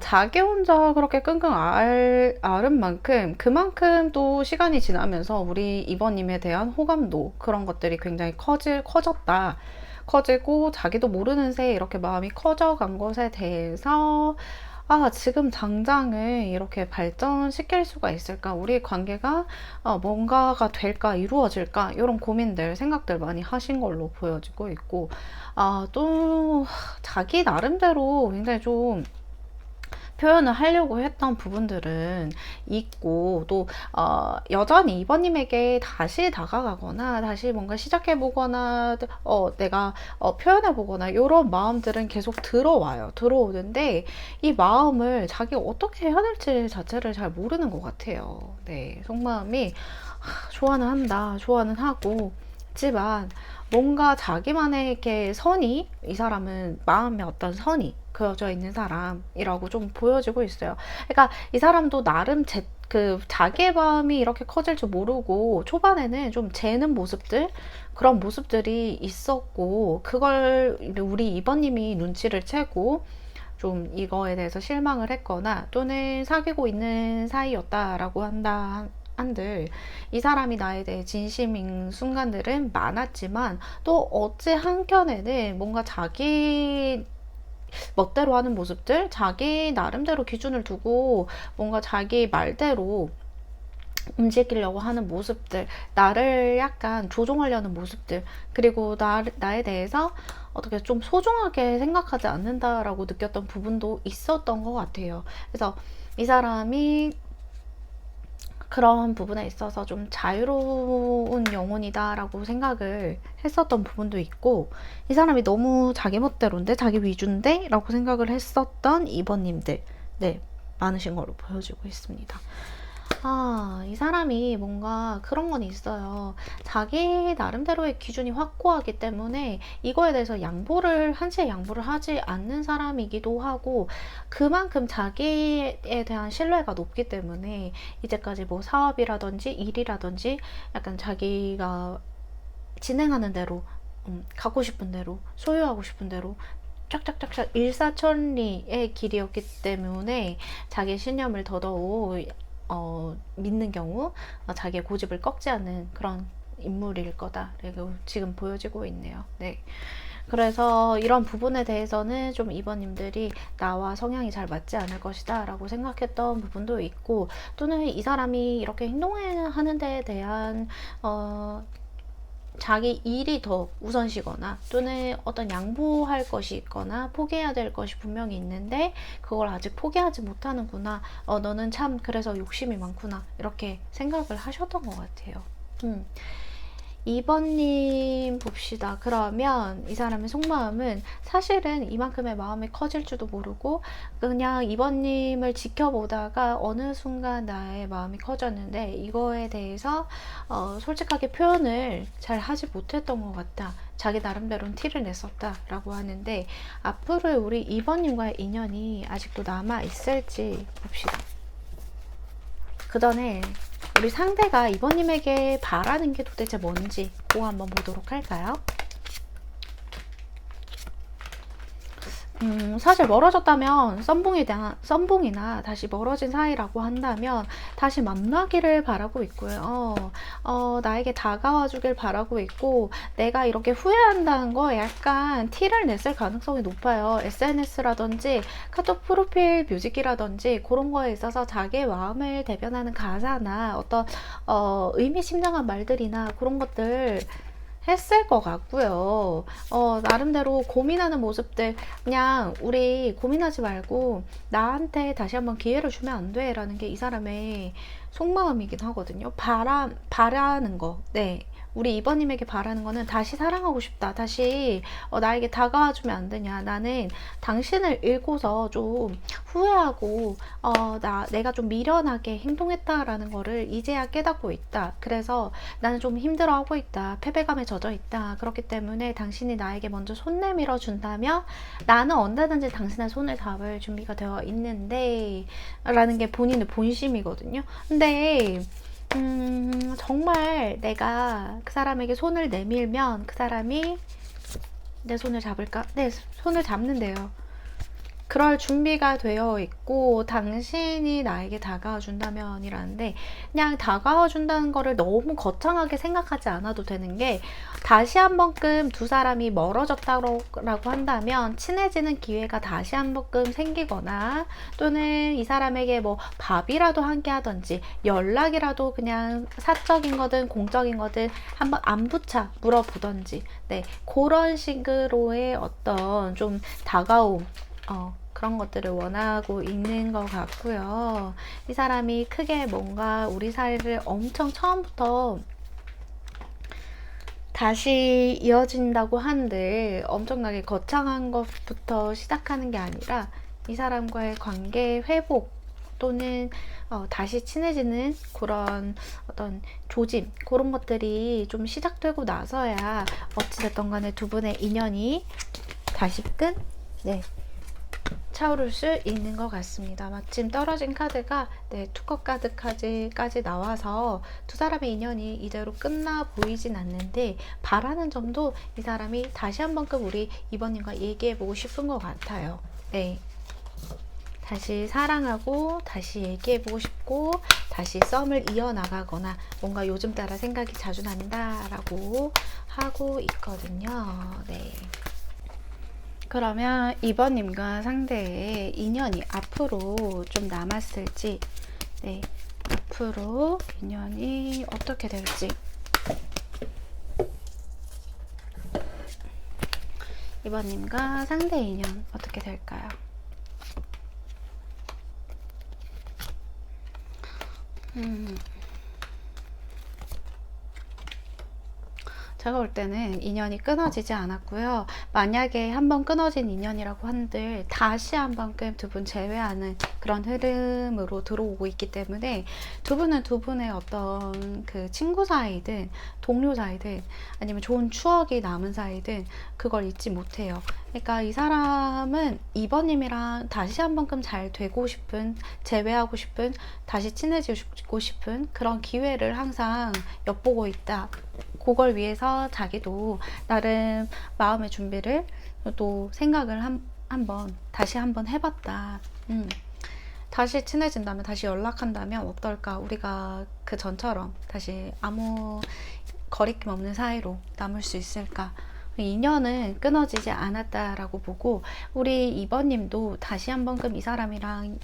자기 혼자 그렇게 끙끙 앓은 만큼, 그만큼 또 시간이 지나면서 우리 이번님에 대한 호감도 그런 것들이 굉장히 커졌다. 커지고 자기도 모르는 새에 이렇게 마음이 커져간 것에 대해서 지금 당장을 이렇게 발전시킬 수가 있을까? 우리 관계가 뭔가가 될까? 이루어질까? 이런 고민들, 생각들 많이 하신 걸로 보여지고 있고, 또 자기 나름대로 굉장히 좀 표현을 하려고 했던 부분들은 있고 또 여전히 이번님에게 다시 다가가거나 다시 뭔가 시작해보거나 내가 표현해보거나 이런 마음들은 계속 들어오는데 이 마음을 자기가 어떻게 해야 될지 자체를 잘 모르는 것 같아요. 네, 속마음이 좋아는 한다, 좋아는 하고 있지만 뭔가 자기만의 이렇게 선이, 이 사람은 마음에 어떤 선이 그어져 있는 사람이라고 좀 보여지고 있어요. 그러니까 이 사람도 나름 자기의 마음이 이렇게 커질 줄 모르고 초반에는 좀 재는 모습들, 그런 모습들이 있었고, 그걸 우리 이번님이 눈치를 채고 좀 이거에 대해서 실망을 했거나 또는 사귀고 있는 사이였다라고 한들 이 사람이 나에 대해 진심인 순간들은 많았지만 또 어찌 한켠에는 뭔가 자기 멋대로 하는 모습들, 자기 나름대로 기준을 두고 뭔가 자기 말대로 움직이려고 하는 모습들, 나를 약간 조종하려는 모습들, 그리고 나에 대해서 어떻게 좀 소중하게 생각하지 않는다라고 느꼈던 부분도 있었던 것 같아요. 그래서 이 사람이 그런 부분에 있어서 좀 자유로운 영혼이다라고 생각을 했었던 부분도 있고, 이 사람이 너무 자기 멋대로인데 자기 위주인데 라고 생각을 했었던 2번님들 네, 많으신 걸로 보여지고 있습니다. 이 사람이 뭔가 그런 건 있어요. 자기 나름대로의 기준이 확고하기 때문에 이거에 대해서 한치의 양보를 하지 않는 사람이기도 하고, 그만큼 자기에 대한 신뢰가 높기 때문에 이제까지 뭐 사업이라든지 일이라든지 약간 자기가 진행하는 대로, 가고 싶은 대로, 소유하고 싶은 대로 쫙쫙쫙쫙 일사천리의 길이었기 때문에 자기 신념을 더더욱 믿는 경우 자기의 고집을 꺾지 않는 그런 인물일 거다라고 지금 보여지고 있네요. 네. 그래서 이런 부분에 대해서는 좀 이번님들이 나와 성향이 잘 맞지 않을 것이다 라고 생각했던 부분도 있고, 또는 이 사람이 이렇게 행동하는 데에 대한 자기 일이 더 우선시거나 또는 어떤 양보할 것이 있거나 포기해야 될 것이 분명히 있는데 그걸 아직 포기하지 못하는구나, 너는 참 그래서 욕심이 많구나, 이렇게 생각을 하셨던 것 같아요. 2번님 봅시다. 그러면 이 사람의 속마음은 사실은 이만큼의 마음이 커질 줄도 모르고 그냥 2번님을 지켜보다가 어느 순간 나의 마음이 커졌는데 이거에 대해서 솔직하게 표현을 잘 하지 못했던 것 같다. 자기 나름대로는 티를 냈었다 라고 하는데, 앞으로 우리 2번님과의 인연이 아직도 남아 있을지 봅시다. 그 전에 우리 상대가 이번님에게 바라는 게 도대체 뭔지 그거 한번 보도록 할까요? 사실 멀어졌다면 썸붕이나 다시 멀어진 사이라고 한다면 다시 만나기를 바라고 있고요. 나에게 다가와 주길 바라고 있고, 내가 이렇게 후회한다는 거 약간 티를 냈을 가능성이 높아요. SNS라든지 카톡 프로필 뮤직이라든지 그런 거에 있어서 자기의 마음을 대변하는 가사나 어떤 의미심장한 말들이나 그런 것들 했을 것 같고요. 나름대로 고민하는 모습들, 그냥 우리 고민하지 말고 나한테 다시 한번 기회를 주면 안 돼 라는 게 이 사람의 속마음이긴 하거든요. 바라는 거. 네. 우리 이번님에게 바라는 거는 다시 사랑하고 싶다. 다시 나에게 다가와주면 안 되냐. 나는 당신을 잃고서 좀 후회하고 내가 좀 미련하게 행동했다라는 거를 이제야 깨닫고 있다. 그래서 나는 좀 힘들어하고 있다. 패배감에 젖어 있다. 그렇기 때문에 당신이 나에게 먼저 손 내밀어 준다면 나는 언제든지 당신의 손을 잡을 준비가 되어 있는데 라는 게 본인의 본심이거든요. 근데 정말 내가 그 사람에게 손을 내밀면 그 사람이 내 손을 잡을까? 네, 손을 잡는데요. 그럴 준비가 되어 있고 당신이 나에게 다가와 준다면이라는데, 그냥 다가와 준다는 거를 너무 거창하게 생각하지 않아도 되는 게, 다시 한 번끔 두 사람이 멀어졌다고 한다면 친해지는 기회가 다시 한 번끔 생기거나, 또는 이 사람에게 뭐 밥이라도 함께 하던지 연락이라도 그냥 사적인 거든 공적인 거든 한번 안부차 물어보던지, 네, 그런 식으로의 어떤 좀 다가옴, 그런 것들을 원하고 있는 것 같고요. 이 사람이 크게 뭔가 우리 사이를 엄청 처음부터 다시 이어진다고 한들 엄청나게 거창한 것부터 시작하는 게 아니라 이 사람과의 관계 회복 또는 다시 친해지는 그런 어떤 조짐, 그런 것들이 좀 시작되고 나서야 어찌됐든 간에 두 분의 인연이 다시금 차오를 수 있는 것 같습니다. 마침 떨어진 카드가 투컵 카드까지 나와서 두 사람의 인연이 이대로 끝나 보이진 않는데, 바라는 점도 이 사람이 다시 한 번끔 우리 이번님과 얘기해보고 싶은 것 같아요. 네, 다시 사랑하고 다시 얘기해보고 싶고 다시 썸을 이어나가거나 뭔가 요즘 따라 생각이 자주 난다라고 하고 있거든요. 네. 그러면 이번님과 상대의 인연이 앞으로 좀 남았을지, 네, 앞으로 인연이 어떻게 될지, 이번님과 상대 인연 어떻게 될까요? 제가 볼 때는 인연이 끊어지지 않았고요. 만약에 한번 끊어진 인연이라고 한들 다시 한번 두 분 제외하는 그런 흐름으로 들어오고 있기 때문에 두 분은 두 분의 어떤 그 친구 사이든 동료 사이든 아니면 좋은 추억이 남은 사이든 그걸 잊지 못해요. 그러니까 이 사람은 이번님이랑 다시 한번끔 잘 되고 싶은, 재회하고 싶은, 다시 친해지고 싶은 그런 기회를 항상 엿보고 있다. 그걸 위해서 자기도 나름 마음의 준비를 또 생각을 다시 한번 해봤다. 다시 친해진다면, 다시 연락한다면 어떨까? 우리가 그 전처럼 다시 아무 거리낌 없는 사이로 남을 수 있을까? 인연은 끊어지지 않았다라고 보고, 우리 이번님도 다시 한번끔 이 사람이랑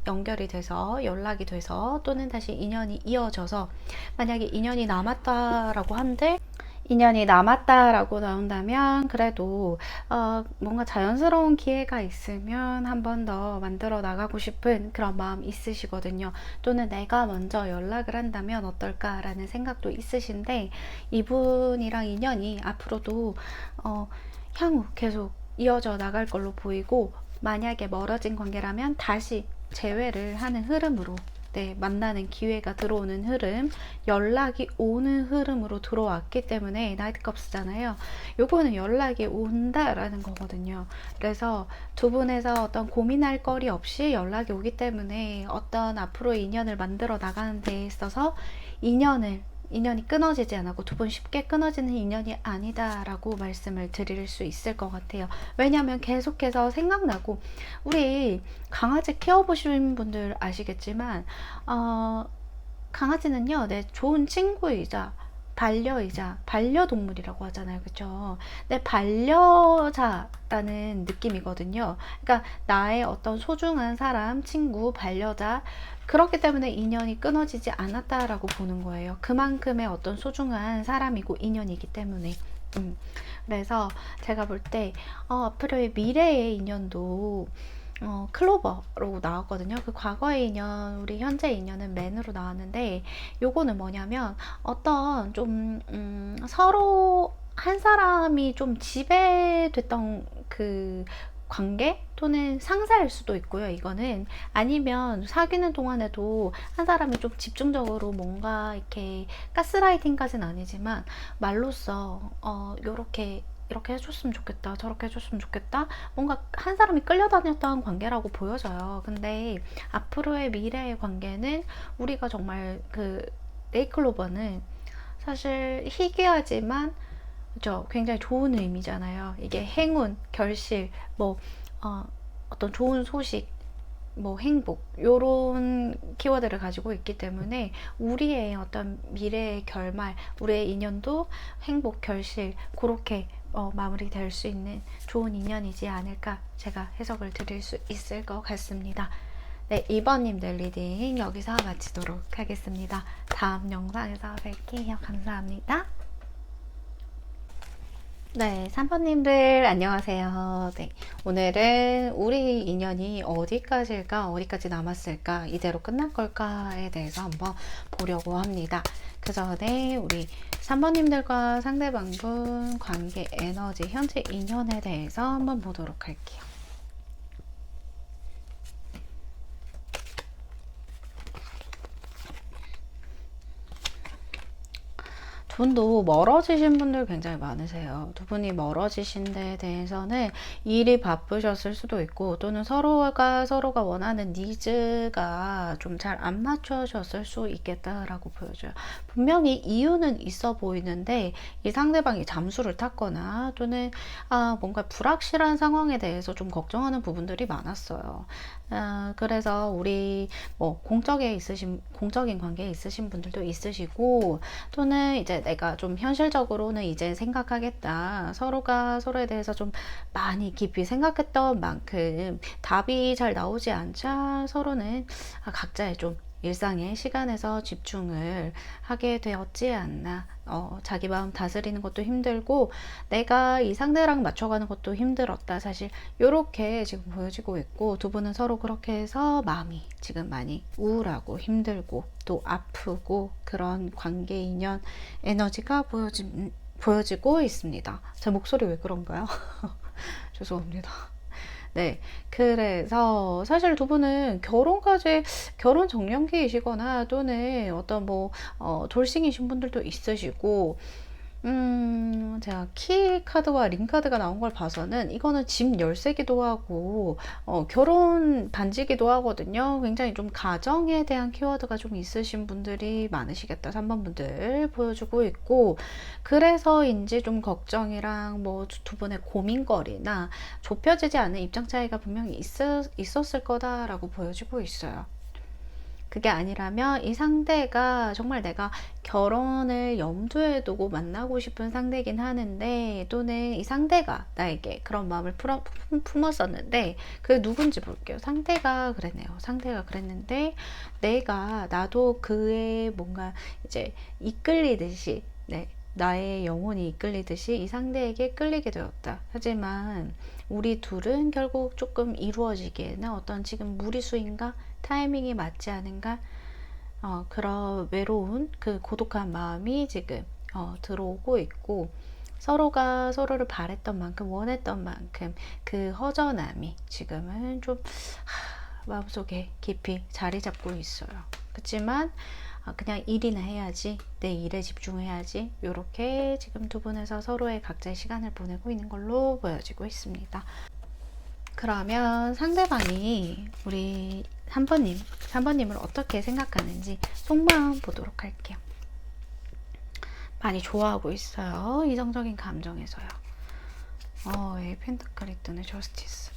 연결이 돼서 연락이 돼서 또는 다시 인연이 이어져서, 만약에 인연이 남았다라고 한들, 인연이 남았다라고 나온다면 그래도 뭔가 자연스러운 기회가 있으면 한 번 더 만들어 나가고 싶은 그런 마음 있으시거든요. 또는 내가 먼저 연락을 한다면 어떨까라는 생각도 있으신데, 이분이랑 인연이 앞으로도 향후 계속 이어져 나갈 걸로 보이고, 만약에 멀어진 관계라면 다시 재회를 하는 흐름으로, 만나는 기회가 들어오는 흐름, 연락이 오는 흐름으로 들어왔기 때문에 나이트컵스잖아요. 요거는 연락이 온다라는 거거든요. 그래서 두 분에서 어떤 고민할 거리 없이 연락이 오기 때문에 어떤 앞으로 인연을 만들어 나가는 데 있어서 인연이 끊어지지 않았고 두 분 쉽게 끊어지는 인연이 아니다라고 말씀을 드릴 수 있을 것 같아요. 왜냐하면 계속해서 생각나고, 우리 강아지 키워보신 분들 아시겠지만 강아지는요, 좋은 친구이자 반려동물이라고 하잖아요. 그쵸? 반려자라는 느낌이거든요. 그러니까 나의 어떤 소중한 사람, 친구, 반려자, 그렇기 때문에 인연이 끊어지지 않았다라고 보는 거예요. 그만큼의 어떤 소중한 사람이고 인연이기 때문에. 그래서 제가 볼 때 앞으로의 미래의 인연도 클로버로 나왔거든요. 그 과거의 인연, 우리 현재 인연은 맨으로 나왔는데, 요거는 뭐냐면 어떤 좀 서로 한 사람이 좀 지배됐던 그 관계 또는 상사일 수도 있고요. 이거는 아니면 사귀는 동안에도 한 사람이 좀 집중적으로 뭔가 이렇게 가스라이팅까지는 아니지만 말로써 요렇게 이렇게 해줬으면 좋겠다, 저렇게 해줬으면 좋겠다, 뭔가 한 사람이 끌려다녔던 관계라고 보여져요. 근데 앞으로의 미래의 관계는 우리가 정말 그 네이클로버는 사실 희귀하지만 그죠, 굉장히 좋은 의미잖아요. 이게 행운, 결실, 뭐 어떤 좋은 소식, 뭐 행복 요런 키워드를 가지고 있기 때문에 우리의 어떤 미래의 결말, 우리의 인연도 행복, 결실 그렇게 마무리될 수 있는 좋은 인연이지 않을까 제가 해석을 드릴 수 있을 것 같습니다. 네, 2번님들 리딩 여기서 마치도록 하겠습니다. 다음 영상에서 뵐게요. 감사합니다. 네, 3번님들 안녕하세요. 네, 오늘은 우리 인연이 어디까지일까, 어디까지 남았을까, 이대로 끝날 걸까에 대해서 한번 보려고 합니다. 그 전에 우리 3번님들과 상대방분 관계 에너지, 현재 인연에 대해서 한번 보도록 할게요. 두 분도 멀어지신 분들 굉장히 많으세요. 두 분이 멀어지신 데에 대해서는 일이 바쁘셨을 수도 있고 또는 서로가 원하는 니즈가 좀 잘 안 맞춰졌을 수 있겠다라고 보여져요. 분명히 이유는 있어 보이는데 이 상대방이 잠수를 탔거나 또는 뭔가 불확실한 상황에 대해서 좀 걱정하는 부분들이 많았어요. 그래서 우리 뭐 공적인 관계에 있으신 분들도 있으시고 또는 이제 내가 좀 현실적으로는 이제 생각하겠다. 서로가 서로에 대해서 좀 많이 깊이 생각했던 만큼 답이 잘 나오지 않자 서로는 각자의 좀 일상의 시간에서 집중을 하게 되었지 않나. 자기 마음 다스리는 것도 힘들고 내가 이 상대랑 맞춰가는 것도 힘들었다. 사실 이렇게 지금 보여지고 있고 두 분은 서로 그렇게 해서 마음이 지금 많이 우울하고 힘들고 또 아프고 그런 관계 인연 에너지가 보여지고 있습니다. 제 목소리 왜 그런가요? 죄송합니다. 네. 그래서 사실 두 분은 결혼 정년기이시거나 또는 어떤 뭐, 돌싱이신 분들도 있으시고, 제가 키 카드와 링 카드가 나온 걸 봐서는 이거는 집 열쇠기도 하고, 결혼 반지기도 하거든요. 굉장히 좀 가정에 대한 키워드가 좀 있으신 분들이 많으시겠다. 3번 분들 보여주고 있고, 그래서인지 좀 걱정이랑 뭐 두 분의 고민거리나 좁혀지지 않은 입장 차이가 분명히 있었을 거다라고 보여지고 있어요. 그게 아니라면 이 상대가 정말 내가 결혼을 염두에 두고 만나고 싶은 상대긴 하는데 또는 이 상대가 나에게 그런 마음을 품었었는데 그게 누군지 볼게요. 상대가 그랬네요. 상대가 그랬는데 나도 그의 뭔가 이제 이끌리듯이 나의 영혼이 이끌리듯이 이 상대에게 끌리게 되었다. 하지만 우리 둘은 결국 조금 이루어지기에는 어떤 지금 무리수인가? 타이밍이 맞지 않은가? 그런 외로운 그 고독한 마음이 지금 들어오고 있고 서로가 서로를 바랬던 만큼 원했던 만큼 그 허전함이 지금은 좀 마음속에 깊이 자리 잡고 있어요. 그렇지만 그냥 일이나 해야지, 내 일에 집중해야지, 이렇게 지금 두 분에서 서로의 각자의 시간을 보내고 있는 걸로 보여지고 있습니다. 그러면 상대방이 우리 3번님을 어떻게 생각하는지 속마음 보도록 할게요. 많이 좋아하고 있어요. 이성적인 감정에서요. 펜타클이 뜨네, 저스티스.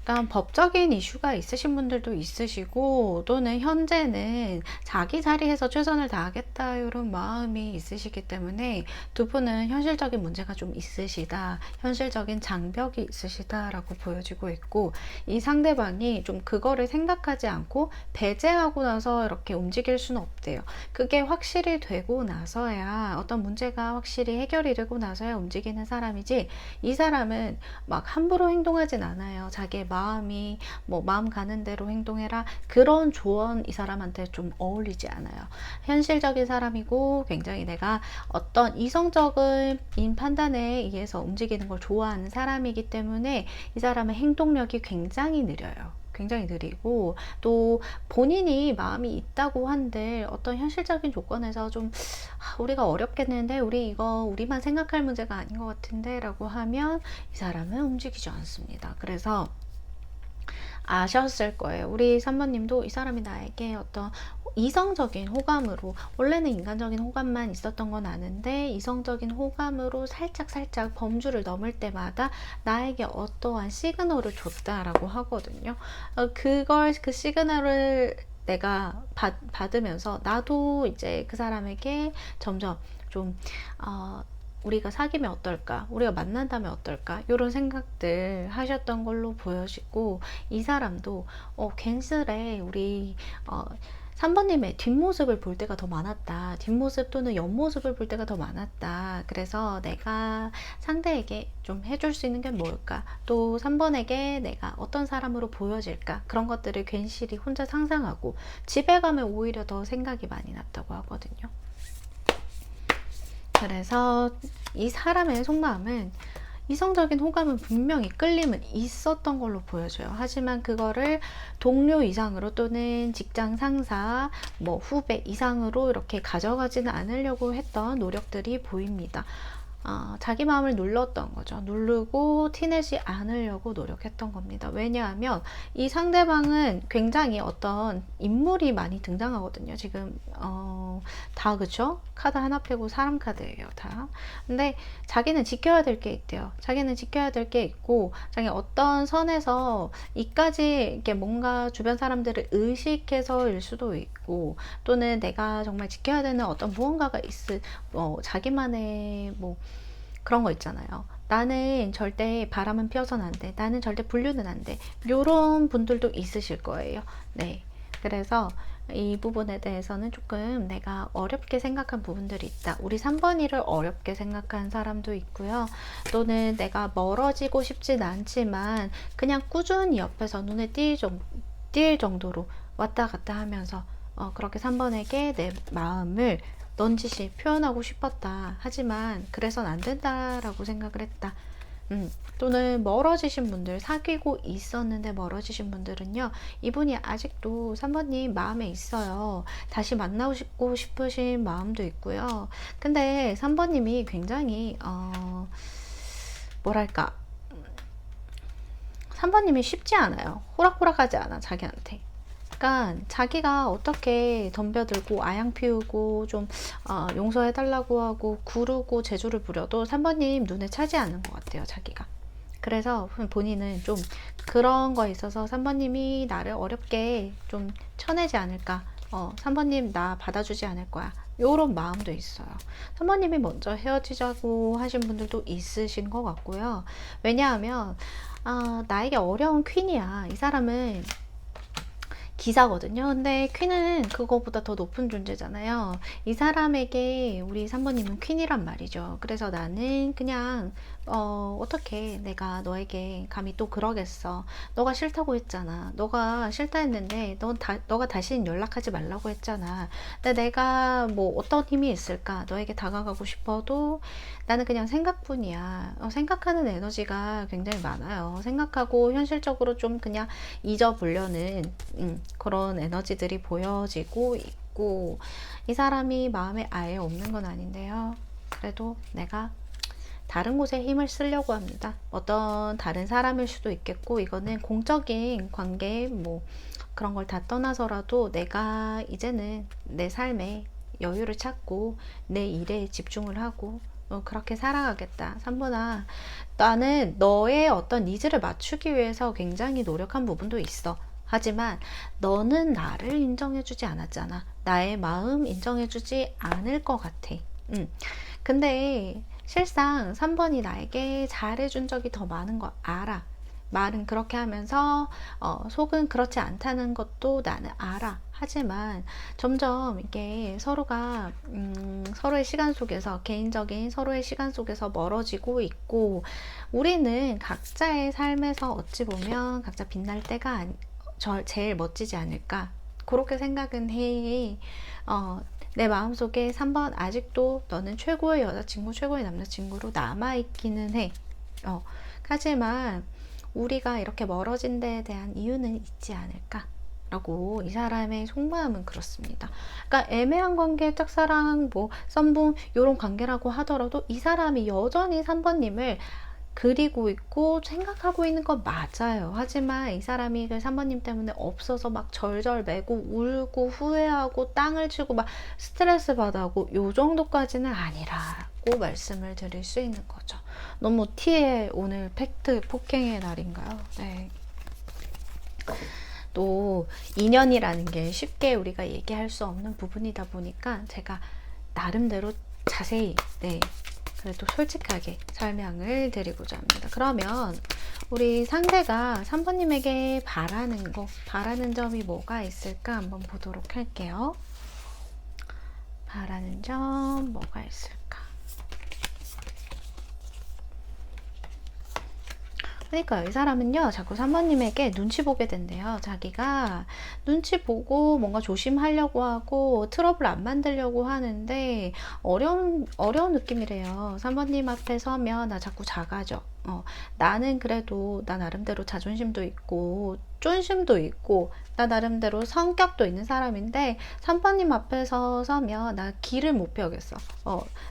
약간 법적인 이슈가 있으신 분들도 있으시고 또는 현재는 자기 자리에서 최선을 다하겠다 이런 마음이 있으시기 때문에 두 분은 현실적인 문제가 좀 있으시다, 현실적인 장벽이 있으시다 라고 보여지고 있고 이 상대방이 좀 그거를 생각하지 않고 배제하고 나서 이렇게 움직일 수는 없대요. 그게 확실히 되고 나서야 어떤 문제가 확실히 해결이 되고 나서야 움직이는 사람이지 이 사람은 막 함부로 행동하진 않아요. 자기의 마음 가는 대로 행동해라. 그런 조언 이 사람한테 좀 어울리지 않아요. 현실적인 사람이고 굉장히 내가 어떤 이성적인 판단에 의해서 움직이는 걸 좋아하는 사람이기 때문에 이 사람의 행동력이 굉장히 느려요. 굉장히 느리고, 또 본인이 마음이 있다고 한들 어떤 현실적인 조건에서 좀 우리가 어렵겠는데, 우리만 생각할 문제가 아닌 것 같은데 라고 하면 이 사람은 움직이지 않습니다. 그래서 아셨을 거예요. 우리 3번님도 이 사람이 나에게 어떤 이성적인 호감으로, 원래는 인간적인 호감만 있었던 건 아는데 이성적인 호감으로 살짝 범주를 넘을 때마다 나에게 어떠한 시그널을 줬다라고 하거든요. 그 시그널을 내가 받으면서 나도 이제 그 사람에게 점점 좀 우리가 사귀면 어떨까? 우리가 만난다면 어떨까? 이런 생각들 하셨던 걸로 보여지고, 이 사람도 괜스레 우리 3번님의 뒷모습을 볼 때가 더 많았다. 뒷모습 또는 옆모습을 볼 때가 더 많았다. 그래서 내가 상대에게 좀 해줄 수 있는 게 뭘까? 또 3번에게 내가 어떤 사람으로 보여질까? 그런 것들을 괜시리 혼자 상상하고 집에 가면 오히려 더 생각이 많이 났다고 하거든요. 그래서 이 사람의 속마음은, 이성적인 호감은 분명히 끌림은 있었던 걸로 보여져요. 하지만 그거를 동료 이상으로 또는 직장 상사, 후배 이상으로 이렇게 가져가지는 않으려고 했던 노력들이 보입니다. 자기 마음을 눌렀던 거죠. 누르고 티내지 않으려고 노력했던 겁니다. 왜냐하면 이 상대방은 굉장히 어떤 인물이 많이 등장하거든요. 지금 다 그쵸? 카드 하나 빼고 사람 카드예요, 다. 근데 자기는 지켜야 될 게 있대요. 자기는 지켜야 될 게 있고, 자기 어떤 선에서 이까지 이렇게 뭔가 주변 사람들을 의식해서일 수도 있고, 또는 내가 정말 지켜야 되는 어떤 무언가가 자기만의 그런 거 있잖아요. 나는 절대 바람은 피워서는 안 돼. 나는 절대 불륜은 안 돼. 요런 분들도 있으실 거예요. 네. 그래서 이 부분에 대해서는 조금 내가 어렵게 생각한 부분들이 있다. 우리 3번이를 어렵게 생각한 사람도 있고요. 또는 내가 멀어지고 싶진 않지만 그냥 꾸준히 옆에서 눈에 띌 정도로 왔다 갔다 하면서 그렇게 3번에게 내 마음을 넌지시 표현하고 싶었다. 하지만 그래선 안 된다라고 생각을 했다. 또는 멀어지신 분들, 사귀고 있었는데 멀어지신 분들은요, 이분이 아직도 3번님 마음에 있어요. 다시 만나고 싶으신 마음도 있고요. 근데 3번님이 굉장히 뭐랄까, 3번님이 쉽지 않아요. 호락호락하지 않아, 자기한테. 그러니까 자기가 어떻게 덤벼들고 아양 피우고 좀 용서해달라고 하고 구르고 재주를 부려도 3번님 눈에 차지 않는 것 같아요, 자기가. 그래서 본인은 좀 그런 거에 있어서 3번님이 나를 어렵게 좀 쳐내지 않을까, 3번님 나 받아주지 않을 거야, 요런 마음도 있어요. 3번님이 먼저 헤어지자고 하신 분들도 있으신 것 같고요. 왜냐하면 나에게 어려운 퀸이야. 이 사람은 기사거든요. 근데 퀸은 그거보다 더 높은 존재잖아요. 이 사람에게 우리 3번님은 퀸이란 말이죠. 그래서 나는 그냥 어떻게 내가 너에게 감히 또 그러겠어. 너가 싫다고 했잖아. 너가 싫다 했는데 너가 다시는 연락하지 말라고 했잖아. 근데 내가 어떤 힘이 있을까? 너에게 다가가고 싶어도 나는 그냥 생각뿐이야. 생각하는 에너지가 굉장히 많아요. 생각하고 현실적으로 좀 그냥 잊어보려는 그런 에너지들이 보여지고 있고, 이 사람이 마음에 아예 없는 건 아닌데요. 그래도 내가 다른 곳에 힘을 쓰려고 합니다. 어떤 다른 사람일 수도 있겠고, 이거는 공적인 관계 그런 걸 다 떠나서라도 내가 이제는 내 삶에 여유를 찾고 내 일에 집중을 하고 그렇게 살아가겠다. 3번아, 나는 너의 어떤 니즈를 맞추기 위해서 굉장히 노력한 부분도 있어. 하지만 너는 나를 인정해주지 않았잖아. 나의 마음 인정해주지 않을 것 같아. 근데 실상 3번이 나에게 잘해준 적이 더 많은 거 알아. 말은 그렇게 하면서 속은 그렇지 않다는 것도 나는 알아. 하지만 점점 이게 서로가 서로의 시간 속에서, 개인적인 서로의 시간 속에서 멀어지고 있고, 우리는 각자의 삶에서 어찌 보면 각자 빛날 때가 제일 멋지지 않을까, 그렇게 생각은 해. 내 마음속에 3번 아직도 너는 최고의 여자친구, 최고의 남자친구로 남아있기는 해. 하지만 우리가 이렇게 멀어진 데에 대한 이유는 있지 않을까 라고, 이 사람의 속마음은 그렇습니다. 그러니까 애매한 관계, 짝사랑, 뭐 썸붕 이런 관계라고 하더라도 이 사람이 여전히 3번님을 그리고 있고 생각하고 있는 건 맞아요. 하지만 이 사람이 그 3번님 때문에 없어서 막 절절매고 울고 후회하고 땅을 치고 막 스트레스 받아하고 요 정도까지는 아니라고 말씀을 드릴 수 있는 거죠. 너무 티에 오늘 팩트 폭행의 날인가요? 네. 또 인연이라는 게 쉽게 우리가 얘기할 수 없는 부분이다 보니까 제가 나름대로 자세히, 네, 그래도 솔직하게 설명을 드리고자 합니다. 그러면 우리 상대가 3번님에게 바라는 점이 뭐가 있을까 한번 보도록 할게요. 바라는 점 뭐가 있을까? 그러니까 이 사람은요, 자꾸 3번님에게 눈치 보게 된대요. 자기가 눈치 보고 뭔가 조심하려고 하고 트러블 안 만들려고 하는데 어려운 느낌이래요. 3번님 앞에 서면 나 자꾸 작아져. 나는 그래도 나 나름대로 자존심도 있고 쫀심도 있고 나 나름대로 성격도 있는 사람인데 3번님 앞에서 서면 나 길을 못 펴겠어.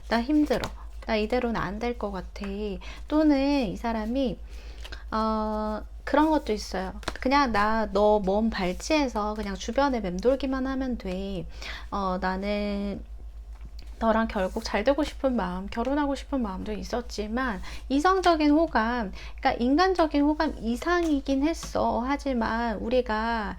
나 힘들어. 나 이대로는 안 될 것 같아. 또는 이 사람이 그런 것도 있어요. 그냥 너 몸 발치해서 그냥 주변에 맴돌기만 하면 돼. 나는 너랑 결국 잘 되고 싶은 마음, 결혼하고 싶은 마음도 있었지만 이성적인 호감, 그러니까 인간적인 호감 이상이긴 했어. 하지만 우리가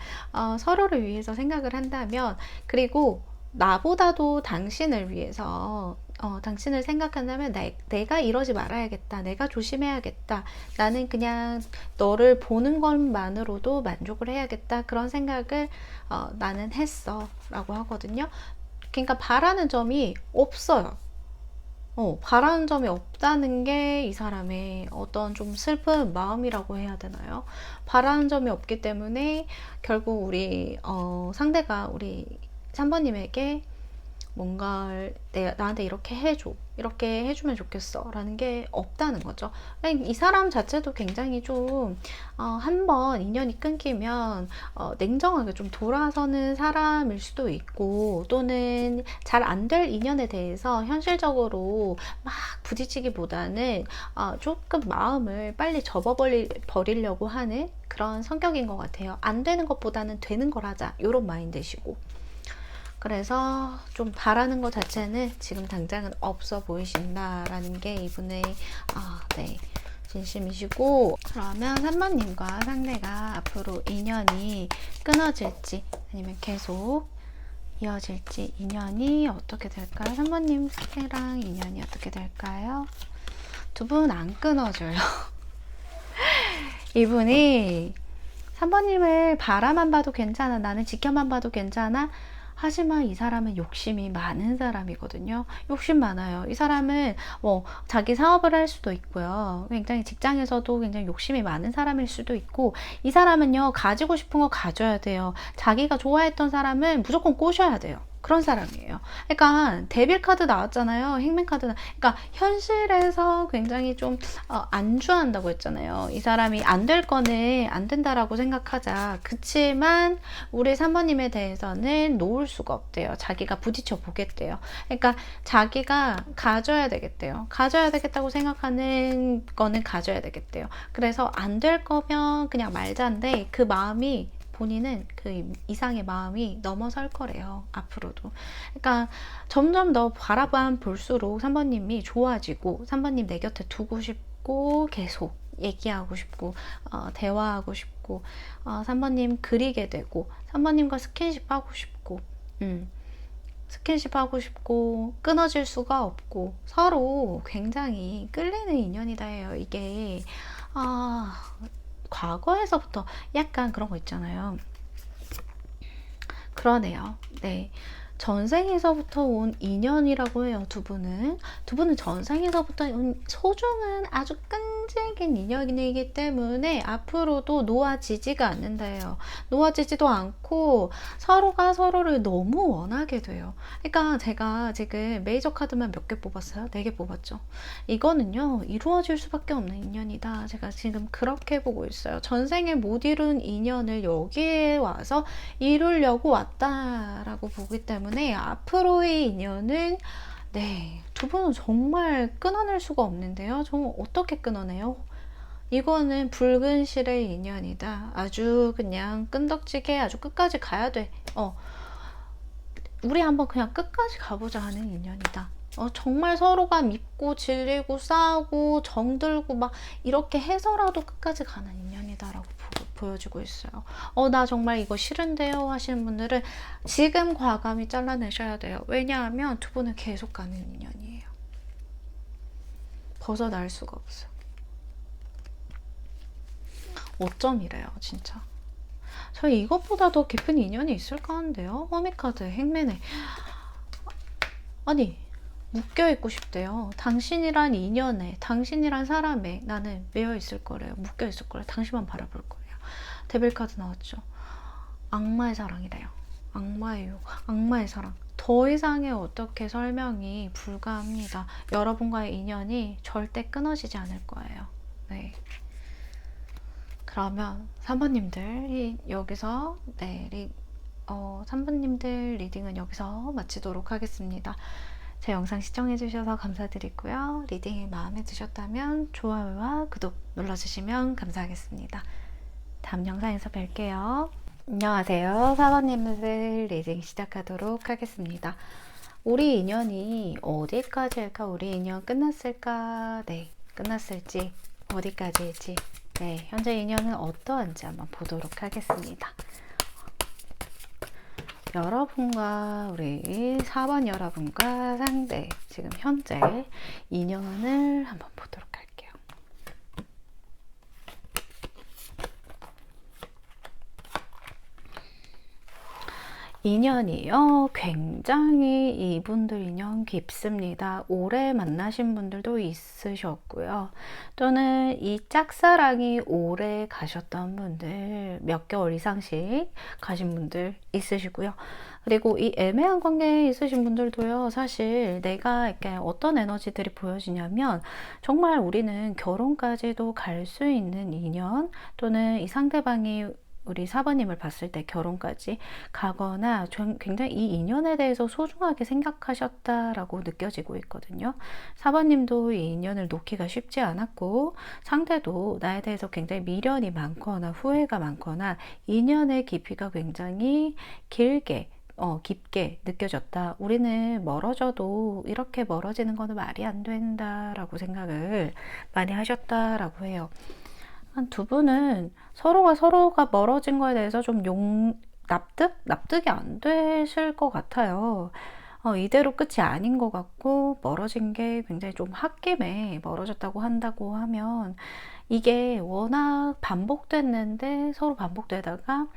서로를 위해서 생각을 한다면, 그리고 나보다도 당신을 위해서 당신을 생각한다면 내가 이러지 말아야겠다. 내가 조심해야겠다. 나는 그냥 너를 보는 것만으로도 만족을 해야겠다. 그런 생각을 나는 했어. 라고 하거든요. 그러니까 바라는 점이 없어요. 바라는 점이 없다는 게 이 사람의 어떤 좀 슬픈 마음이라고 해야 되나요? 바라는 점이 없기 때문에 결국 우리 상대가 우리 3번님에게 뭔가를 나한테 이렇게 해줘, 이렇게 해주면 좋겠어 라는 게 없다는 거죠. 이 사람 자체도 굉장히 좀 한번 인연이 끊기면 냉정하게 좀 돌아서는 사람일 수도 있고, 또는 잘 안 될 인연에 대해서 현실적으로 막 부딪히기보다는 조금 마음을 빨리 접어버리려고 하는 그런 성격인 것 같아요. 안 되는 것보다는 되는 걸 하자, 이런 마인드시고. 그래서 좀 바라는 것 자체는 지금 당장은 없어 보이신다라는 게 이분의 네, 진심이시고, 그러면 3번님과 상대가 앞으로 인연이 끊어질지 아니면 계속 이어질지, 인연이 어떻게 될까요? 3번님 상대랑 인연이 어떻게 될까요? 두 분 안 끊어져요. 이분이 3번님을 바라만 봐도 괜찮아, 나는 지켜만 봐도 괜찮아, 하지만 이 사람은 욕심이 많은 사람이거든요. 욕심 많아요. 이 사람은 자기 사업을 할 수도 있고요. 굉장히 직장에서도 굉장히 욕심이 많은 사람일 수도 있고, 이 사람은요, 가지고 싶은 거 가져야 돼요. 자기가 좋아했던 사람은 무조건 꼬셔야 돼요. 그런 사람이에요. 그러니까 데빌 카드 나왔잖아요. 행맨 카드. 그러니까 현실에서 굉장히 좀 안주한다고 했잖아요. 이 사람이 안 될 거는 안 된다라고 생각하자. 그치만 우리 3번님에 대해서는 놓을 수가 없대요. 자기가 부딪혀 보겠대요. 그러니까 자기가 가져야 되겠대요. 가져야 되겠다고 생각하는 거는 가져야 되겠대요. 그래서 안 될 거면 그냥 말자인데, 그 마음이, 본인은 그 이상의 마음이 넘어설 거래요. 앞으로도. 그러니까 점점 더 바라봐 볼수록 3번님이 좋아지고, 3번님 내 곁에 두고 싶고, 계속 얘기하고 싶고, 대화하고 싶고, 3번님 그리게 되고, 3번님과 스킨십 하고 싶고, 스킨십 하고 싶고, 끊어질 수가 없고, 서로 굉장히 끌리는 인연이다 해요. 이게 과거에서부터 약간 그런 거 있잖아요. 그러네요. 네. 전생에서부터 온 인연이라고 해요, 두 분은. 두 분은 전생에서부터 온 소중한 아주 끈질긴 인연이기 때문에 앞으로도 놓아지지가 않는다예요. 놓아지지도 않고 서로가 서로를 너무 원하게 돼요. 그러니까 제가 지금 메이저 카드만 몇 개 뽑았어요? 4개 뽑았죠. 이거는요, 이루어질 수밖에 없는 인연이다. 제가 지금 그렇게 보고 있어요. 전생에 못 이룬 인연을 여기에 와서 이루려고 왔다라고 보기 때문에 앞으로의 인연은 네, 두 분은 정말 끊어낼 수가 없는데요. 정말 어떻게 끊어내요? 이거는 붉은 실의 인연이다. 아주 그냥 끈덕지게 아주 끝까지 가야 돼. 우리 한번 그냥 끝까지 가보자 하는 인연이다. 정말 서로가 믿고 질리고 싸우고 정들고 막 이렇게 해서라도 끝까지 가는 인연이다라고 보여지고 있어요. 나 정말 이거 싫은데요 하시는 분들은 지금 과감히 잘라내셔야 돼요. 왜냐하면 두 분은 계속 가는 인연이에요. 벗어날 수가 없어요. 어쩜이래요 진짜. 저희 이것보다 더 깊은 인연이 있을까 하는데요. 허미카드 행맨에 아니 묶여있고 싶대요. 당신이란 인연에, 당신이란 사람에 나는 매여있을 거래요. 묶여있을 거래요. 당신만 바라볼 거래요. 데빌카드 나왔죠. 악마의 사랑이래요. 악마의 유혹, 악마의 사랑. 더 이상의 어떻게 설명이 불가합니다. 여러분과의 인연이 절대 끊어지지 않을 거예요. 네. 그러면 3번님들 여기서 3번님들 리딩은 여기서 마치도록 하겠습니다. 제 영상 시청해주셔서 감사드리고요. 리딩이 마음에 드셨다면 좋아요와 구독 눌러주시면 감사하겠습니다. 다음 영상에서 뵐게요. 안녕하세요. 4번님들 리딩 시작하도록 하겠습니다. 우리 인연이 어디까지일까? 우리 인연 끝났을까? 네, 끝났을지 어디까지일지 네, 현재 인연은 어떠한지 한번 보도록 하겠습니다. 여러분과 우리 4번 여러분과 상대 지금 현재 인연을 한번 보도록 할게요. 인연이요. 굉장히 이분들 인연 깊습니다. 오래 만나신 분들도 있으셨고요. 또는 이 짝사랑이 오래 가셨던 분들, 몇 개월 이상씩 가신 분들 있으시고요. 그리고 이 애매한 관계에 있으신 분들도요. 사실 내가 이렇게 어떤 에너지들이 보여지냐면 정말 우리는 결혼까지도 갈 수 있는 인연 또는 이 상대방이 우리 4번님을 봤을 때 결혼까지 가거나 굉장히 이 인연에 대해서 소중하게 생각하셨다라고 느껴지고 있거든요. 4번님도 이 인연을 놓기가 쉽지 않았고 상대도 나에 대해서 굉장히 미련이 많거나 후회가 많거나 인연의 깊이가 굉장히 깊게 느껴졌다. 우리는 멀어져도 이렇게 멀어지는 거는 말이 안 된다라고 생각을 많이 하셨다라고 해요. 한 두 분은 서로가 멀어진 거에 대해서 좀 납득이 안 되실 것 같아요. 이대로 끝이 아닌 것 같고 멀어진 게 굉장히 좀 홧김에 멀어졌다고 한다고 하면 이게 워낙 반복됐는데 서로 반복되다가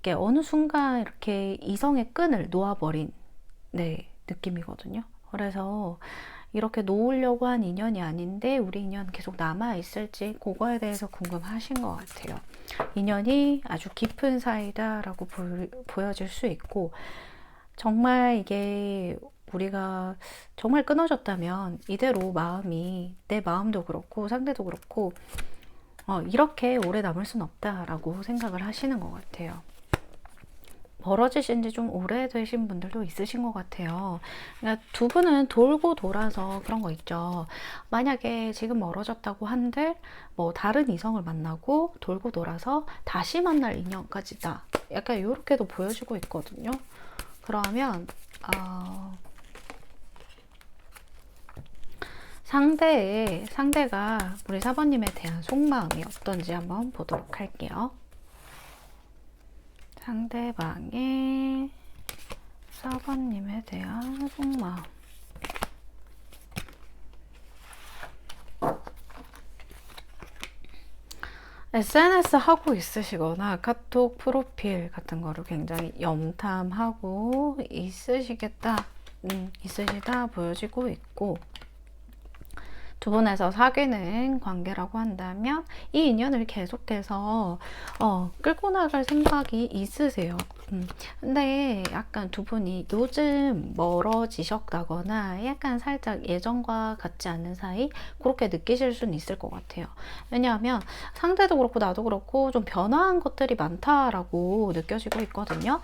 이게 어느 순간 이렇게 이성의 끈을 놓아버린 느낌이거든요. 그래서 이렇게 놓으려고 한 인연이 아닌데 우리 인연 계속 남아있을지 그거에 대해서 궁금하신 것 같아요. 인연이 아주 깊은 사이다라고 보여질 수 있고 정말 이게 우리가 정말 끊어졌다면 이대로 내 마음도 그렇고 상대도 그렇고 이렇게 오래 남을 순 없다라고 생각을 하시는 것 같아요. 멀어지신 지 좀 오래되신 분들도 있으신 것 같아요. 그러니까 두 분은 돌고 돌아서 그런 거 있죠. 만약에 지금 멀어졌다고 한들 뭐 다른 이성을 만나고 돌고 돌아서 다시 만날 인연까지다. 약간 이렇게도 보여지고 있거든요. 그러면 상대가 우리 4번님에 대한 속마음이 어떤지 한번 보도록 할게요. 상대방의 4번님에 대한 속마음. SNS 하고 있으시거나 카톡 프로필 같은 거를 굉장히 염탐하고 있으시다 보여지고 있고, 두 분에서 사귀는 관계라고 한다면 이 인연을 계속해서 끌고 나갈 생각이 있으세요. 근데 약간 두 분이 요즘 멀어지셨다거나 약간 살짝 예전과 같지 않은 사이, 그렇게 느끼실 수는 있을 것 같아요. 왜냐하면 상대도 그렇고 나도 그렇고 좀 변화한 것들이 많다라고 느껴지고 있거든요.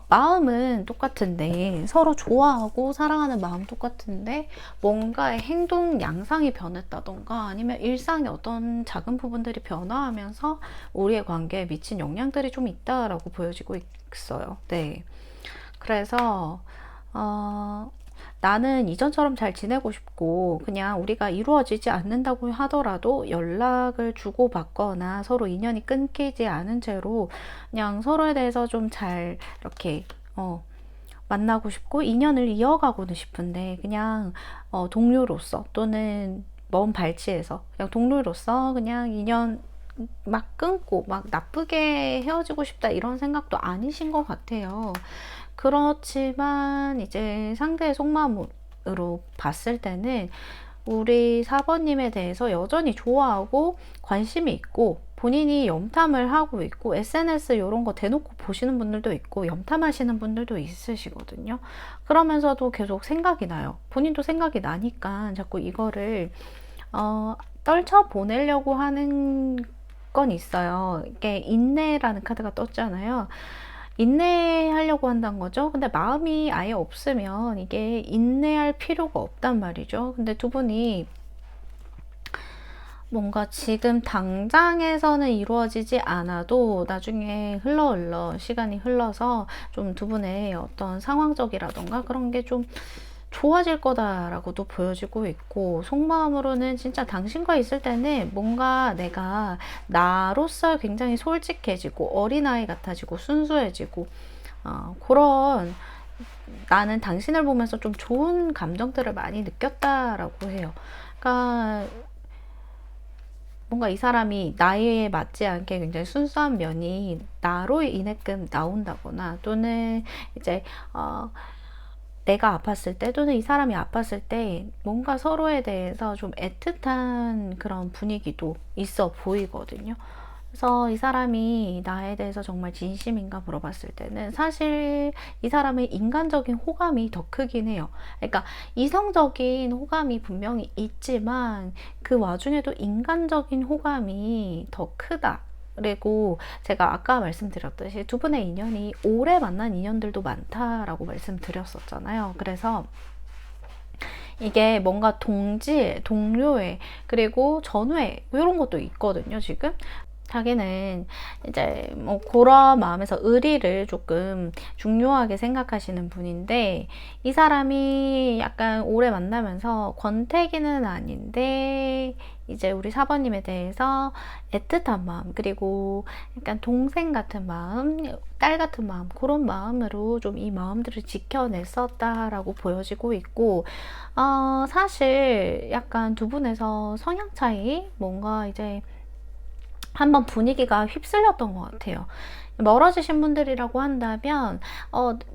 마음은 똑같은데, 서로 좋아하고 사랑하는 마음 똑같은데 뭔가의 행동 양상이 변했다던가 아니면 일상의 어떤 작은 부분들이 변화하면서 우리의 관계에 미친 영향들이 좀 있다라고 보여지고 있어요. 네. 그래서 나는 이전처럼 잘 지내고 싶고, 그냥 우리가 이루어지지 않는다고 하더라도 연락을 주고받거나 서로 인연이 끊기지 않은 채로 그냥 서로에 대해서 좀 잘 이렇게 만나고 싶고 인연을 이어가고는 싶은데, 그냥 동료로서 또는 먼 발치에서 그냥 동료로서 그냥 인연 막 끊고 막 나쁘게 헤어지고 싶다 이런 생각도 아니신 것 같아요. 그렇지만 이제 상대의 속마음으로 봤을 때는 우리 사번님에 대해서 여전히 좋아하고 관심이 있고, 본인이 염탐을 하고 있고 SNS 이런 거 대놓고 보시는 분들도 있고 염탐하시는 분들도 있으시거든요. 그러면서도 계속 생각이 나요. 본인도 생각이 나니까 자꾸 이거를 떨쳐 보내려고 하는 건 있어요. 이게 인내라는 카드가 떴잖아요. 인내하려고 한다는 거죠. 근데 마음이 아예 없으면 이게 인내할 필요가 없단 말이죠. 근데 두 분이 뭔가 지금 당장에서는 이루어지지 않아도 나중에 시간이 흘러서 좀 두 분의 어떤 상황적이라던가 그런 게 좀 좋아질 거다라고도 보여지고 있고, 속마음으로는 진짜 당신과 있을 때는 뭔가 내가 나로서 굉장히 솔직해지고 어린아이 같아지고 순수해지고 그런, 나는 당신을 보면서 좀 좋은 감정들을 많이 느꼈다라고 해요. 그러니까 뭔가 이 사람이 나에 맞지 않게 굉장히 순수한 면이 나로 인해끔 나온다거나, 또는 이제 내가 아팠을 때 또는 이 사람이 아팠을 때 뭔가 서로에 대해서 좀 애틋한 그런 분위기도 있어 보이거든요. 그래서 이 사람이 나에 대해서 정말 진심인가 물어봤을 때는 사실 이 사람의 인간적인 호감이 더 크긴 해요. 그러니까 이성적인 호감이 분명히 있지만 그 와중에도 인간적인 호감이 더 크다. 그리고 제가 아까 말씀드렸듯이 두 분의 인연이 오래 만난 인연들도 많다라고 말씀드렸었잖아요. 그래서 이게 뭔가 동료애, 그리고 전우애 이런 것도 있거든요, 지금. 자기는 이제 뭐 그런 마음에서 의리를 조금 중요하게 생각하시는 분인데, 이 사람이 약간 오래 만나면서 권태기는 아닌데 이제 우리 사번님에 대해서 애틋한 마음, 그리고 약간 동생 같은 마음, 딸 같은 마음, 그런 마음으로 좀 이 마음들을 지켜냈었다라고 보여지고 있고, 사실 약간 두 분에서 성향 차이, 뭔가 이제 한번 분위기가 휩쓸렸던 것 같아요. 멀어지신 분들이라고 한다면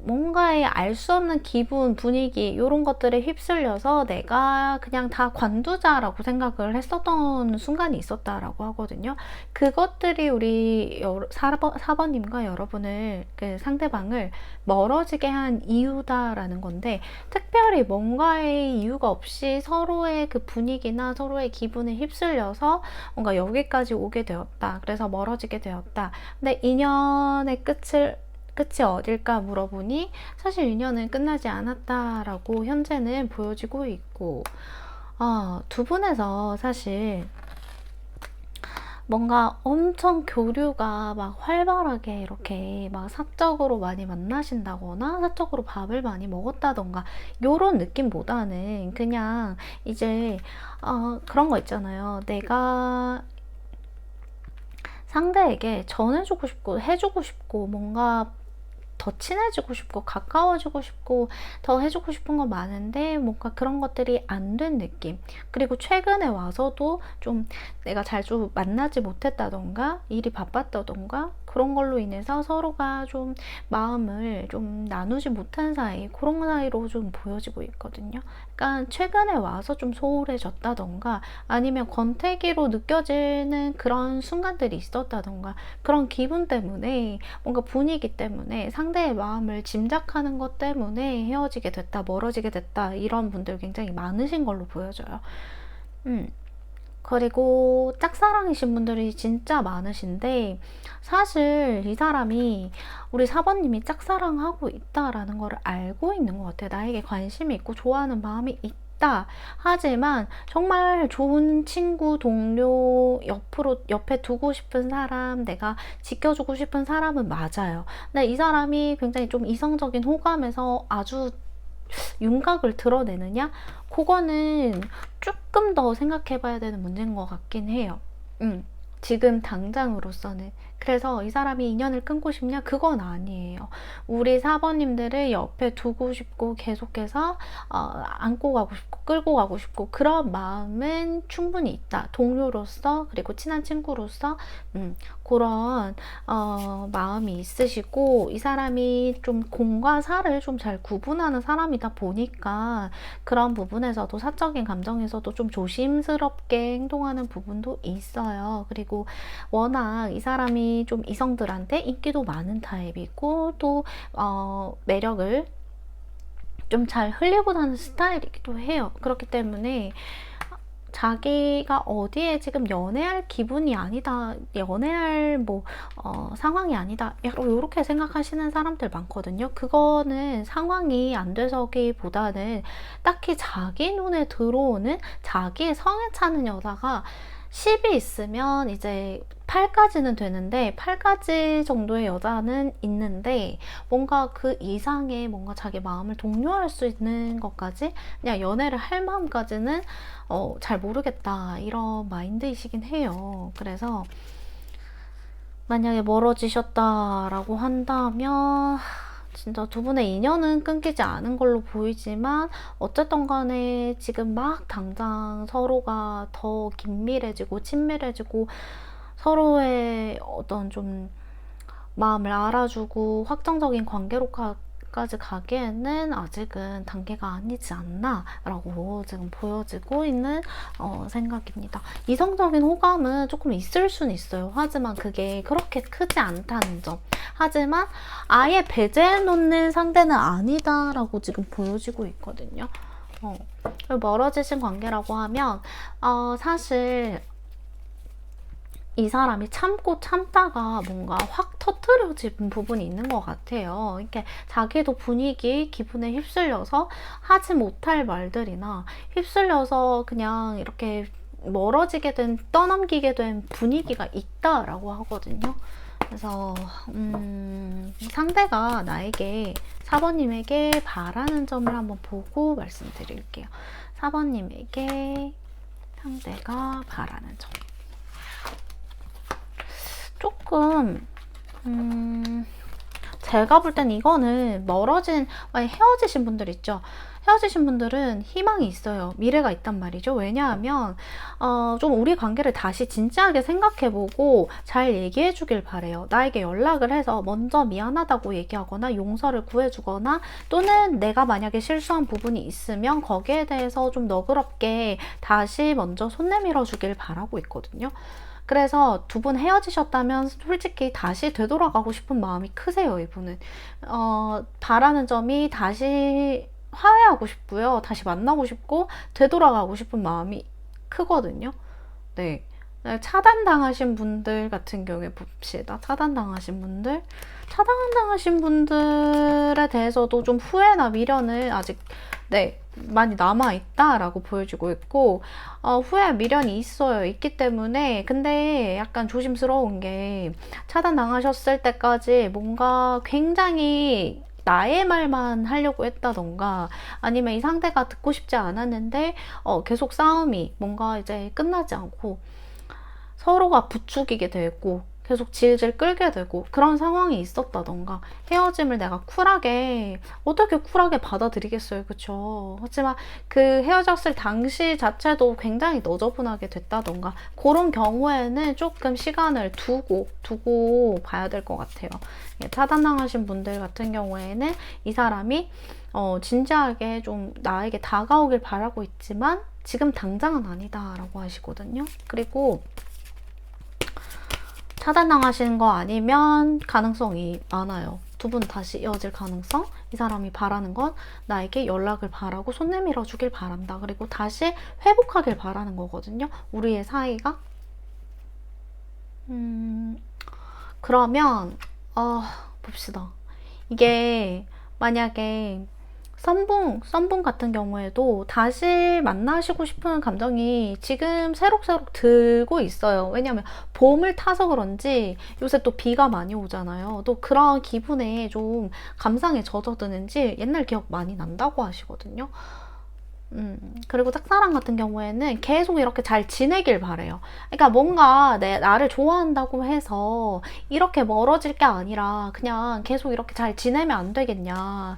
뭔가에 알 수 없는 기분, 분위기 이런 것들에 휩쓸려서 내가 그냥 다 관두자라고 생각을 했었던 순간이 있었다라고 하거든요. 그것들이 우리 4번님과 여러분을, 그 상대방을 멀어지게 한 이유다라는 건데, 특별히 뭔가의 이유가 없이 서로의 그 분위기나 서로의 기분에 휩쓸려서 뭔가 여기까지 오게 되었다. 그래서 멀어지게 되었다. 근데 인연의 끝이 어딜까 물어보니 사실 인연은 끝나지 않았다라고 현재는 보여지고 있고, 두 분에서 사실 뭔가 엄청 교류가 막 활발하게 이렇게 막 사적으로 많이 만나신다거나 사적으로 밥을 많이 먹었다던가 요런 느낌보다는 그냥 이제 그런 거 있잖아요. 내가 상대에게 전해주고 싶고 해주고 싶고 뭔가 더 친해지고 싶고 가까워지고 싶고 더 해주고 싶은 건 많은데 뭔가 그런 것들이 안 된 느낌. 그리고 최근에 와서도 좀 내가 자주 만나지 못했다던가 일이 바빴다던가 그런 걸로 인해서 서로가 좀 마음을 좀 나누지 못한 사이, 그런 사이로 좀 보여지고 있거든요. 그러니까 최근에 와서 좀 소홀해졌다던가 아니면 권태기로 느껴지는 그런 순간들이 있었다던가 그런 기분 때문에 뭔가 분위기 때문에 상대의 마음을 짐작하는 것 때문에 헤어지게 됐다, 멀어지게 됐다 이런 분들 굉장히 많으신 걸로 보여져요. 그리고 짝사랑이신 분들이 진짜 많으신데 사실 이 사람이 우리 4번님이 짝사랑하고 있다라는 걸 알고 있는 것 같아요. 나에게 관심이 있고 좋아하는 마음이 있다. 하지만 정말 좋은 친구, 동료, 옆에 두고 싶은 사람, 내가 지켜주고 싶은 사람은 맞아요. 근데 이 사람이 굉장히 좀 이성적인 호감에서 아주 윤곽을 드러내느냐? 그거는 조금 더 생각해 봐야 되는 문제인 것 같긴 해요. 지금 당장으로서는. 그래서 이 사람이 인연을 끊고 싶냐? 그건 아니에요. 우리 4번님들을 옆에 두고 싶고 계속해서 안고 가고 싶고 끌고 가고 싶고 그런 마음은 충분히 있다. 동료로서 그리고 친한 친구로서 그런 마음이 있으시고 이 사람이 좀 공과 사를 좀 잘 구분하는 사람이다 보니까 그런 부분에서도 사적인 감정에서도 좀 조심스럽게 행동하는 부분도 있어요. 그리고 워낙 이 사람이 좀 이성들한테 인기도 많은 타입이고 또 매력을 좀 잘 흘리고 나는 스타일이기도 해요. 그렇기 때문에 자기가 어디에 지금 연애할 기분이 아니다, 연애할 상황이 아니다, 이렇게 생각하시는 사람들 많거든요. 그거는 상황이 안 돼서기보다는 딱히 자기 눈에 들어오는 자기의 성에 차는 여자가 10이 있으면 이제 8까지는 되는데 8가지 정도의 여자는 있는데 뭔가 그 이상의 뭔가 자기 마음을 독려할 수 있는 것까지 그냥 연애를 할 마음까지는 잘 모르겠다 이런 마인드이시긴 해요. 그래서 만약에 멀어지셨다라고 한다면 진짜 두 분의 인연은 끊기지 않은 걸로 보이지만 어쨌든 간에 지금 막 당장 서로가 더 긴밀해지고 친밀해지고 서로의 어떤 좀 마음을 알아주고 확정적인 관계로까지 가기에는 아직은 단계가 아니지 않나 라고 지금 보여지고 있는 생각입니다. 이성적인 호감은 조금 있을 수는 있어요. 하지만 그게 그렇게 크지 않다는 점. 하지만 아예 배제해 놓는 상대는 아니다 라고 지금 보여지고 있거든요. 멀어지신 관계라고 하면 사실 이 사람이 참고 참다가 뭔가 확 터뜨려진 부분이 있는 것 같아요. 이렇게 자기도 분위기, 기분에 휩쓸려서 하지 못할 말들이나 휩쓸려서 그냥 이렇게 멀어지게 된, 떠넘기게 된 분위기가 있다라고 하거든요. 그래서 상대가 나에게 4번님에게 바라는 점을 한번 보고 말씀드릴게요. 4번님에게 상대가 바라는 점. 조금 제가 볼 땐 이거는 헤어지신 분들 있죠. 헤어지신 분들은 희망이 있어요. 미래가 있단 말이죠. 왜냐하면 좀 우리 관계를 다시 진지하게 생각해보고 잘 얘기해 주길 바래요. 나에게 연락을 해서 먼저 미안하다고 얘기하거나 용서를 구해주거나 또는 내가 만약에 실수한 부분이 있으면 거기에 대해서 좀 너그럽게 다시 먼저 손 내밀어 주길 바라고 있거든요. 그래서 두 분 헤어지셨다면 솔직히 다시 되돌아가고 싶은 마음이 크세요, 이분은. 바라는 점이 다시 화해하고 싶고요. 다시 만나고 싶고 되돌아가고 싶은 마음이 크거든요. 네. 차단당하신 분들 같은 경우에 봅시다. 차단당하신 분들에 대해서도 좀 후회나 미련을 아직 많이 남아있다라고 보여지고 있고 후회 미련이 있기 때문에 근데 약간 조심스러운 게 차단당하셨을 때까지 뭔가 굉장히 나의 말만 하려고 했다던가 아니면 이 상대가 듣고 싶지 않았는데 계속 싸움이 뭔가 이제 끝나지 않고 서로가 부추기게 되고 계속 질질 끌게 되고 그런 상황이 있었다던가 헤어짐을 내가 쿨하게 어떻게 쿨하게 받아들이겠어요. 그쵸? 하지만 그 헤어졌을 당시 자체도 굉장히 너저분하게 됐다던가 그런 경우에는 조금 시간을 두고 봐야 될 것 같아요. 차단당하신 분들 같은 경우에는 이 사람이 진지하게 좀 나에게 다가오길 바라고 있지만 지금 당장은 아니다 라고 하시거든요. 그리고 차단당하시는 거 아니면 가능성이 많아요. 두 분 다시 이어질 가능성. 이 사람이 바라는 건 나에게 연락을 바라고 손 내밀어 주길 바란다. 그리고 다시 회복하길 바라는 거거든요. 우리의 사이가. 그러면 봅시다. 이게 만약에 썸분 같은 경우에도 다시 만나시고 싶은 감정이 지금 새록새록 들고 있어요. 왜냐면 봄을 타서 그런지 요새 또 비가 많이 오잖아요. 또 그런 기분에 좀 감상에 젖어드는지 옛날 기억 많이 난다고 하시거든요. 그리고 짝사랑 같은 경우에는 계속 이렇게 잘 지내길 바래요. 그러니까 뭔가 나를 좋아한다고 해서 이렇게 멀어질 게 아니라 그냥 계속 이렇게 잘 지내면 안 되겠냐.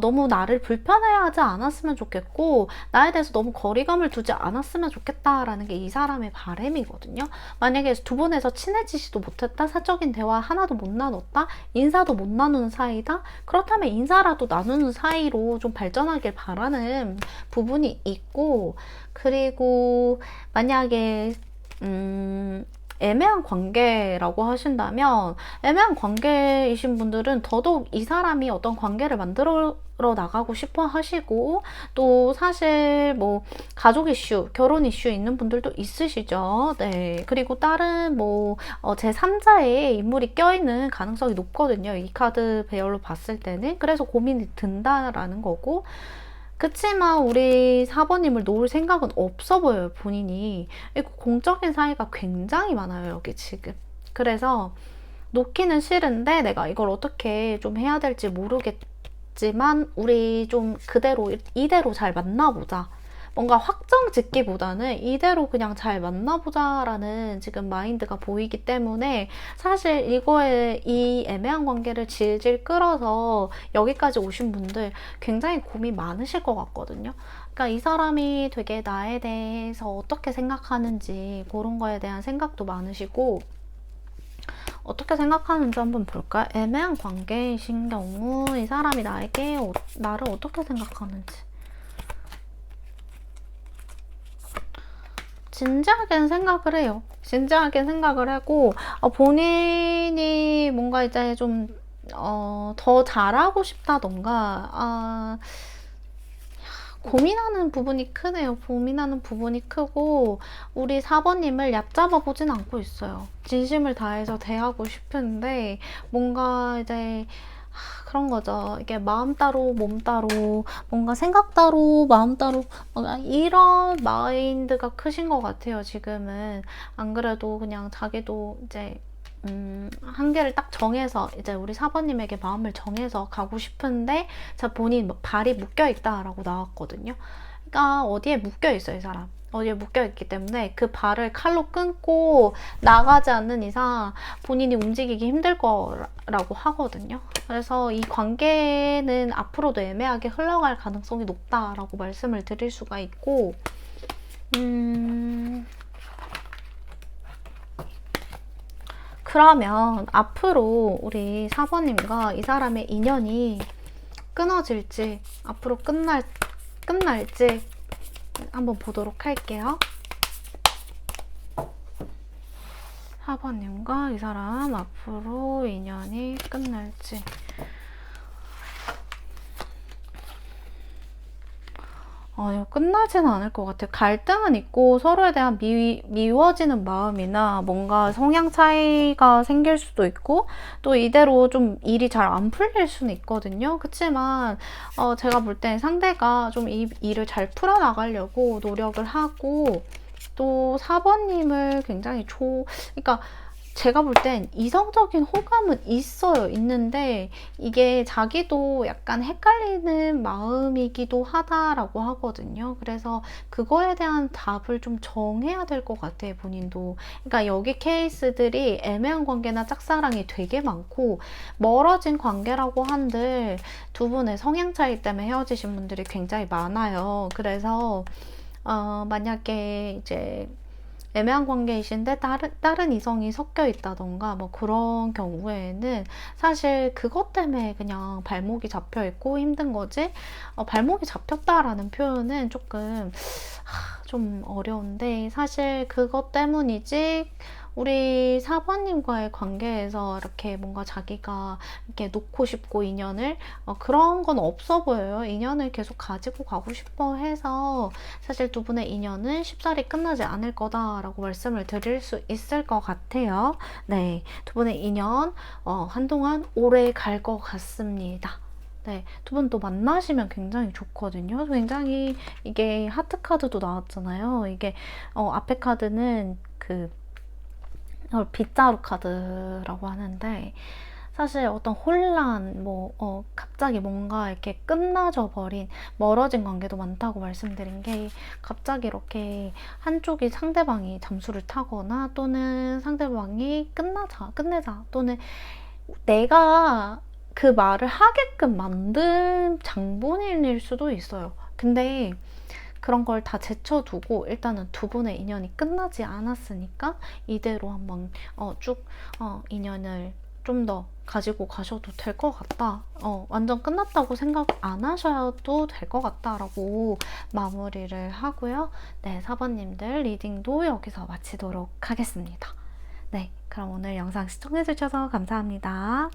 너무 나를 불편해하지 않았으면 좋겠고 나에 대해서 너무 거리감을 두지 않았으면 좋겠다라는 게 이 사람의 바람이거든요. 만약에 두 분에서 친해지지도 못했다, 사적인 대화 하나도 못 나눴다, 인사도 못 나누는 사이다, 그렇다면 인사라도 나누는 사이로 좀 발전하길 바라는 부분이 있고, 그리고 만약에 애매한 관계라고 하신다면 애매한 관계이신 분들은 더더욱 이 사람이 어떤 관계를 만들어 나가고 싶어 하시고, 또 사실 뭐 가족 이슈, 결혼 이슈 있는 분들도 있으시죠. 네. 그리고 다른 뭐 제3자의 인물이 껴있는 가능성이 높거든요. 이 카드 배열로 봤을 때는. 그래서 고민이 든다라는 거고, 그치만 우리 4번님을 놓을 생각은 없어 보여요, 본인이. 공적인 사이가 굉장히 많아요, 여기 지금. 그래서 놓기는 싫은데 내가 이걸 어떻게 좀 해야 될지 모르겠지만 우리 좀 그대로 이대로 잘 만나보자. 뭔가 확정 짓기보다는 이대로 그냥 잘 만나보자라는 지금 마인드가 보이기 때문에 사실 이 애매한 관계를 질질 끌어서 여기까지 오신 분들 굉장히 고민 많으실 것 같거든요. 그러니까 이 사람이 되게 나에 대해서 어떻게 생각하는지 그런 거에 대한 생각도 많으시고, 어떻게 생각하는지 한번 볼까요? 애매한 관계이신 경우 이 사람이 나를 어떻게 생각하는지. 진지하게 생각을 해요. 진지하게 생각을 하고 본인이 뭔가 이제 좀 더 잘하고 싶다던가 고민하는 부분이 크네요. 고민하는 부분이 크고 우리 4번님을 얕잡아 보진 않고 있어요. 진심을 다해서 대하고 싶은데 뭔가 이제 그런 거죠. 이게 마음 따로 몸 따로, 뭔가 생각 따로 마음 따로, 이런 마인드가 크신 것 같아요. 지금은. 안 그래도 그냥 자기도 이제 한계를 딱 정해서 이제 우리 4번님에게 마음을 정해서 가고 싶은데 본인 발이 묶여있다라고 나왔거든요. 그러니까 어디에 묶여있어요, 이 사람. 어디에 묶여있기 때문에 그 발을 칼로 끊고 나가지 않는 이상 본인이 움직이기 힘들 거라고 하거든요. 그래서 이 관계는 앞으로도 애매하게 흘러갈 가능성이 높다라고 말씀을 드릴 수가 있고, 그러면 앞으로 우리 4번님과 이 사람의 인연이 끊어질지, 앞으로 끝날지 한번 보도록 할게요. 4번님과 이 사람 앞으로 인연이 끝날지. 이거 끝나지는 않을 것 같아요. 갈등은 있고 서로에 대한 미워지는 마음이나 뭔가 성향 차이가 생길 수도 있고, 또 이대로 좀 일이 잘 안 풀릴 수는 있거든요. 그치만 제가 볼 땐 상대가 좀 이 일을 잘 풀어나가려고 노력을 하고, 또 4번님을 굉장히 그러니까 제가 볼 땐 이성적인 호감은 있어요. 있는데 이게 자기도 약간 헷갈리는 마음이기도 하다라고 하거든요. 그래서 그거에 대한 답을 좀 정해야 될 것 같아요. 본인도. 그러니까 여기 케이스들이 애매한 관계나 짝사랑이 되게 많고 멀어진 관계라고 한들 두 분의 성향 차이 때문에 헤어지신 분들이 굉장히 많아요. 그래서 만약에 이제 애매한 관계이신데 다른 이성이 섞여 있다던가 뭐 그런 경우에는 사실 그것 때문에 그냥 발목이 잡혀 있고 힘든 거지, 발목이 잡혔다라는 표현은 조금 좀 어려운데 사실 그것 때문이지 우리 사부님과의 관계에서 이렇게 뭔가 자기가 이렇게 놓고 싶고 인연을 그런 건 없어 보여요. 인연을 계속 가지고 가고 싶어 해서 사실 두 분의 인연은 쉽사리 끝나지 않을 거다라고 말씀을 드릴 수 있을 것 같아요. 네, 두 분의 인연 한동안 오래 갈 것 같습니다. 네, 두 분 또 만나시면 굉장히 좋거든요. 굉장히 이게 하트 카드도 나왔잖아요. 이게 앞에 카드는 그 빗자루 카드라고 하는데 사실 어떤 혼란, 갑자기 뭔가 이렇게 끝나져 버린, 멀어진 관계도 많다고 말씀드린 게, 갑자기 이렇게 한쪽이 상대방이 잠수를 타거나, 또는 상대방이 끝내자, 또는 내가 그 말을 하게끔 만든 장본인일 수도 있어요. 근데 그런 걸 다 제쳐두고 일단은 두 분의 인연이 끝나지 않았으니까 이대로 한번 쭉 인연을 좀 더 가지고 가셔도 될 것 같다. 완전 끝났다고 생각 안 하셔도 될 것 같다라고 마무리를 하고요. 네, 사번님들 리딩도 여기서 마치도록 하겠습니다. 네, 그럼 오늘 영상 시청해주셔서 감사합니다.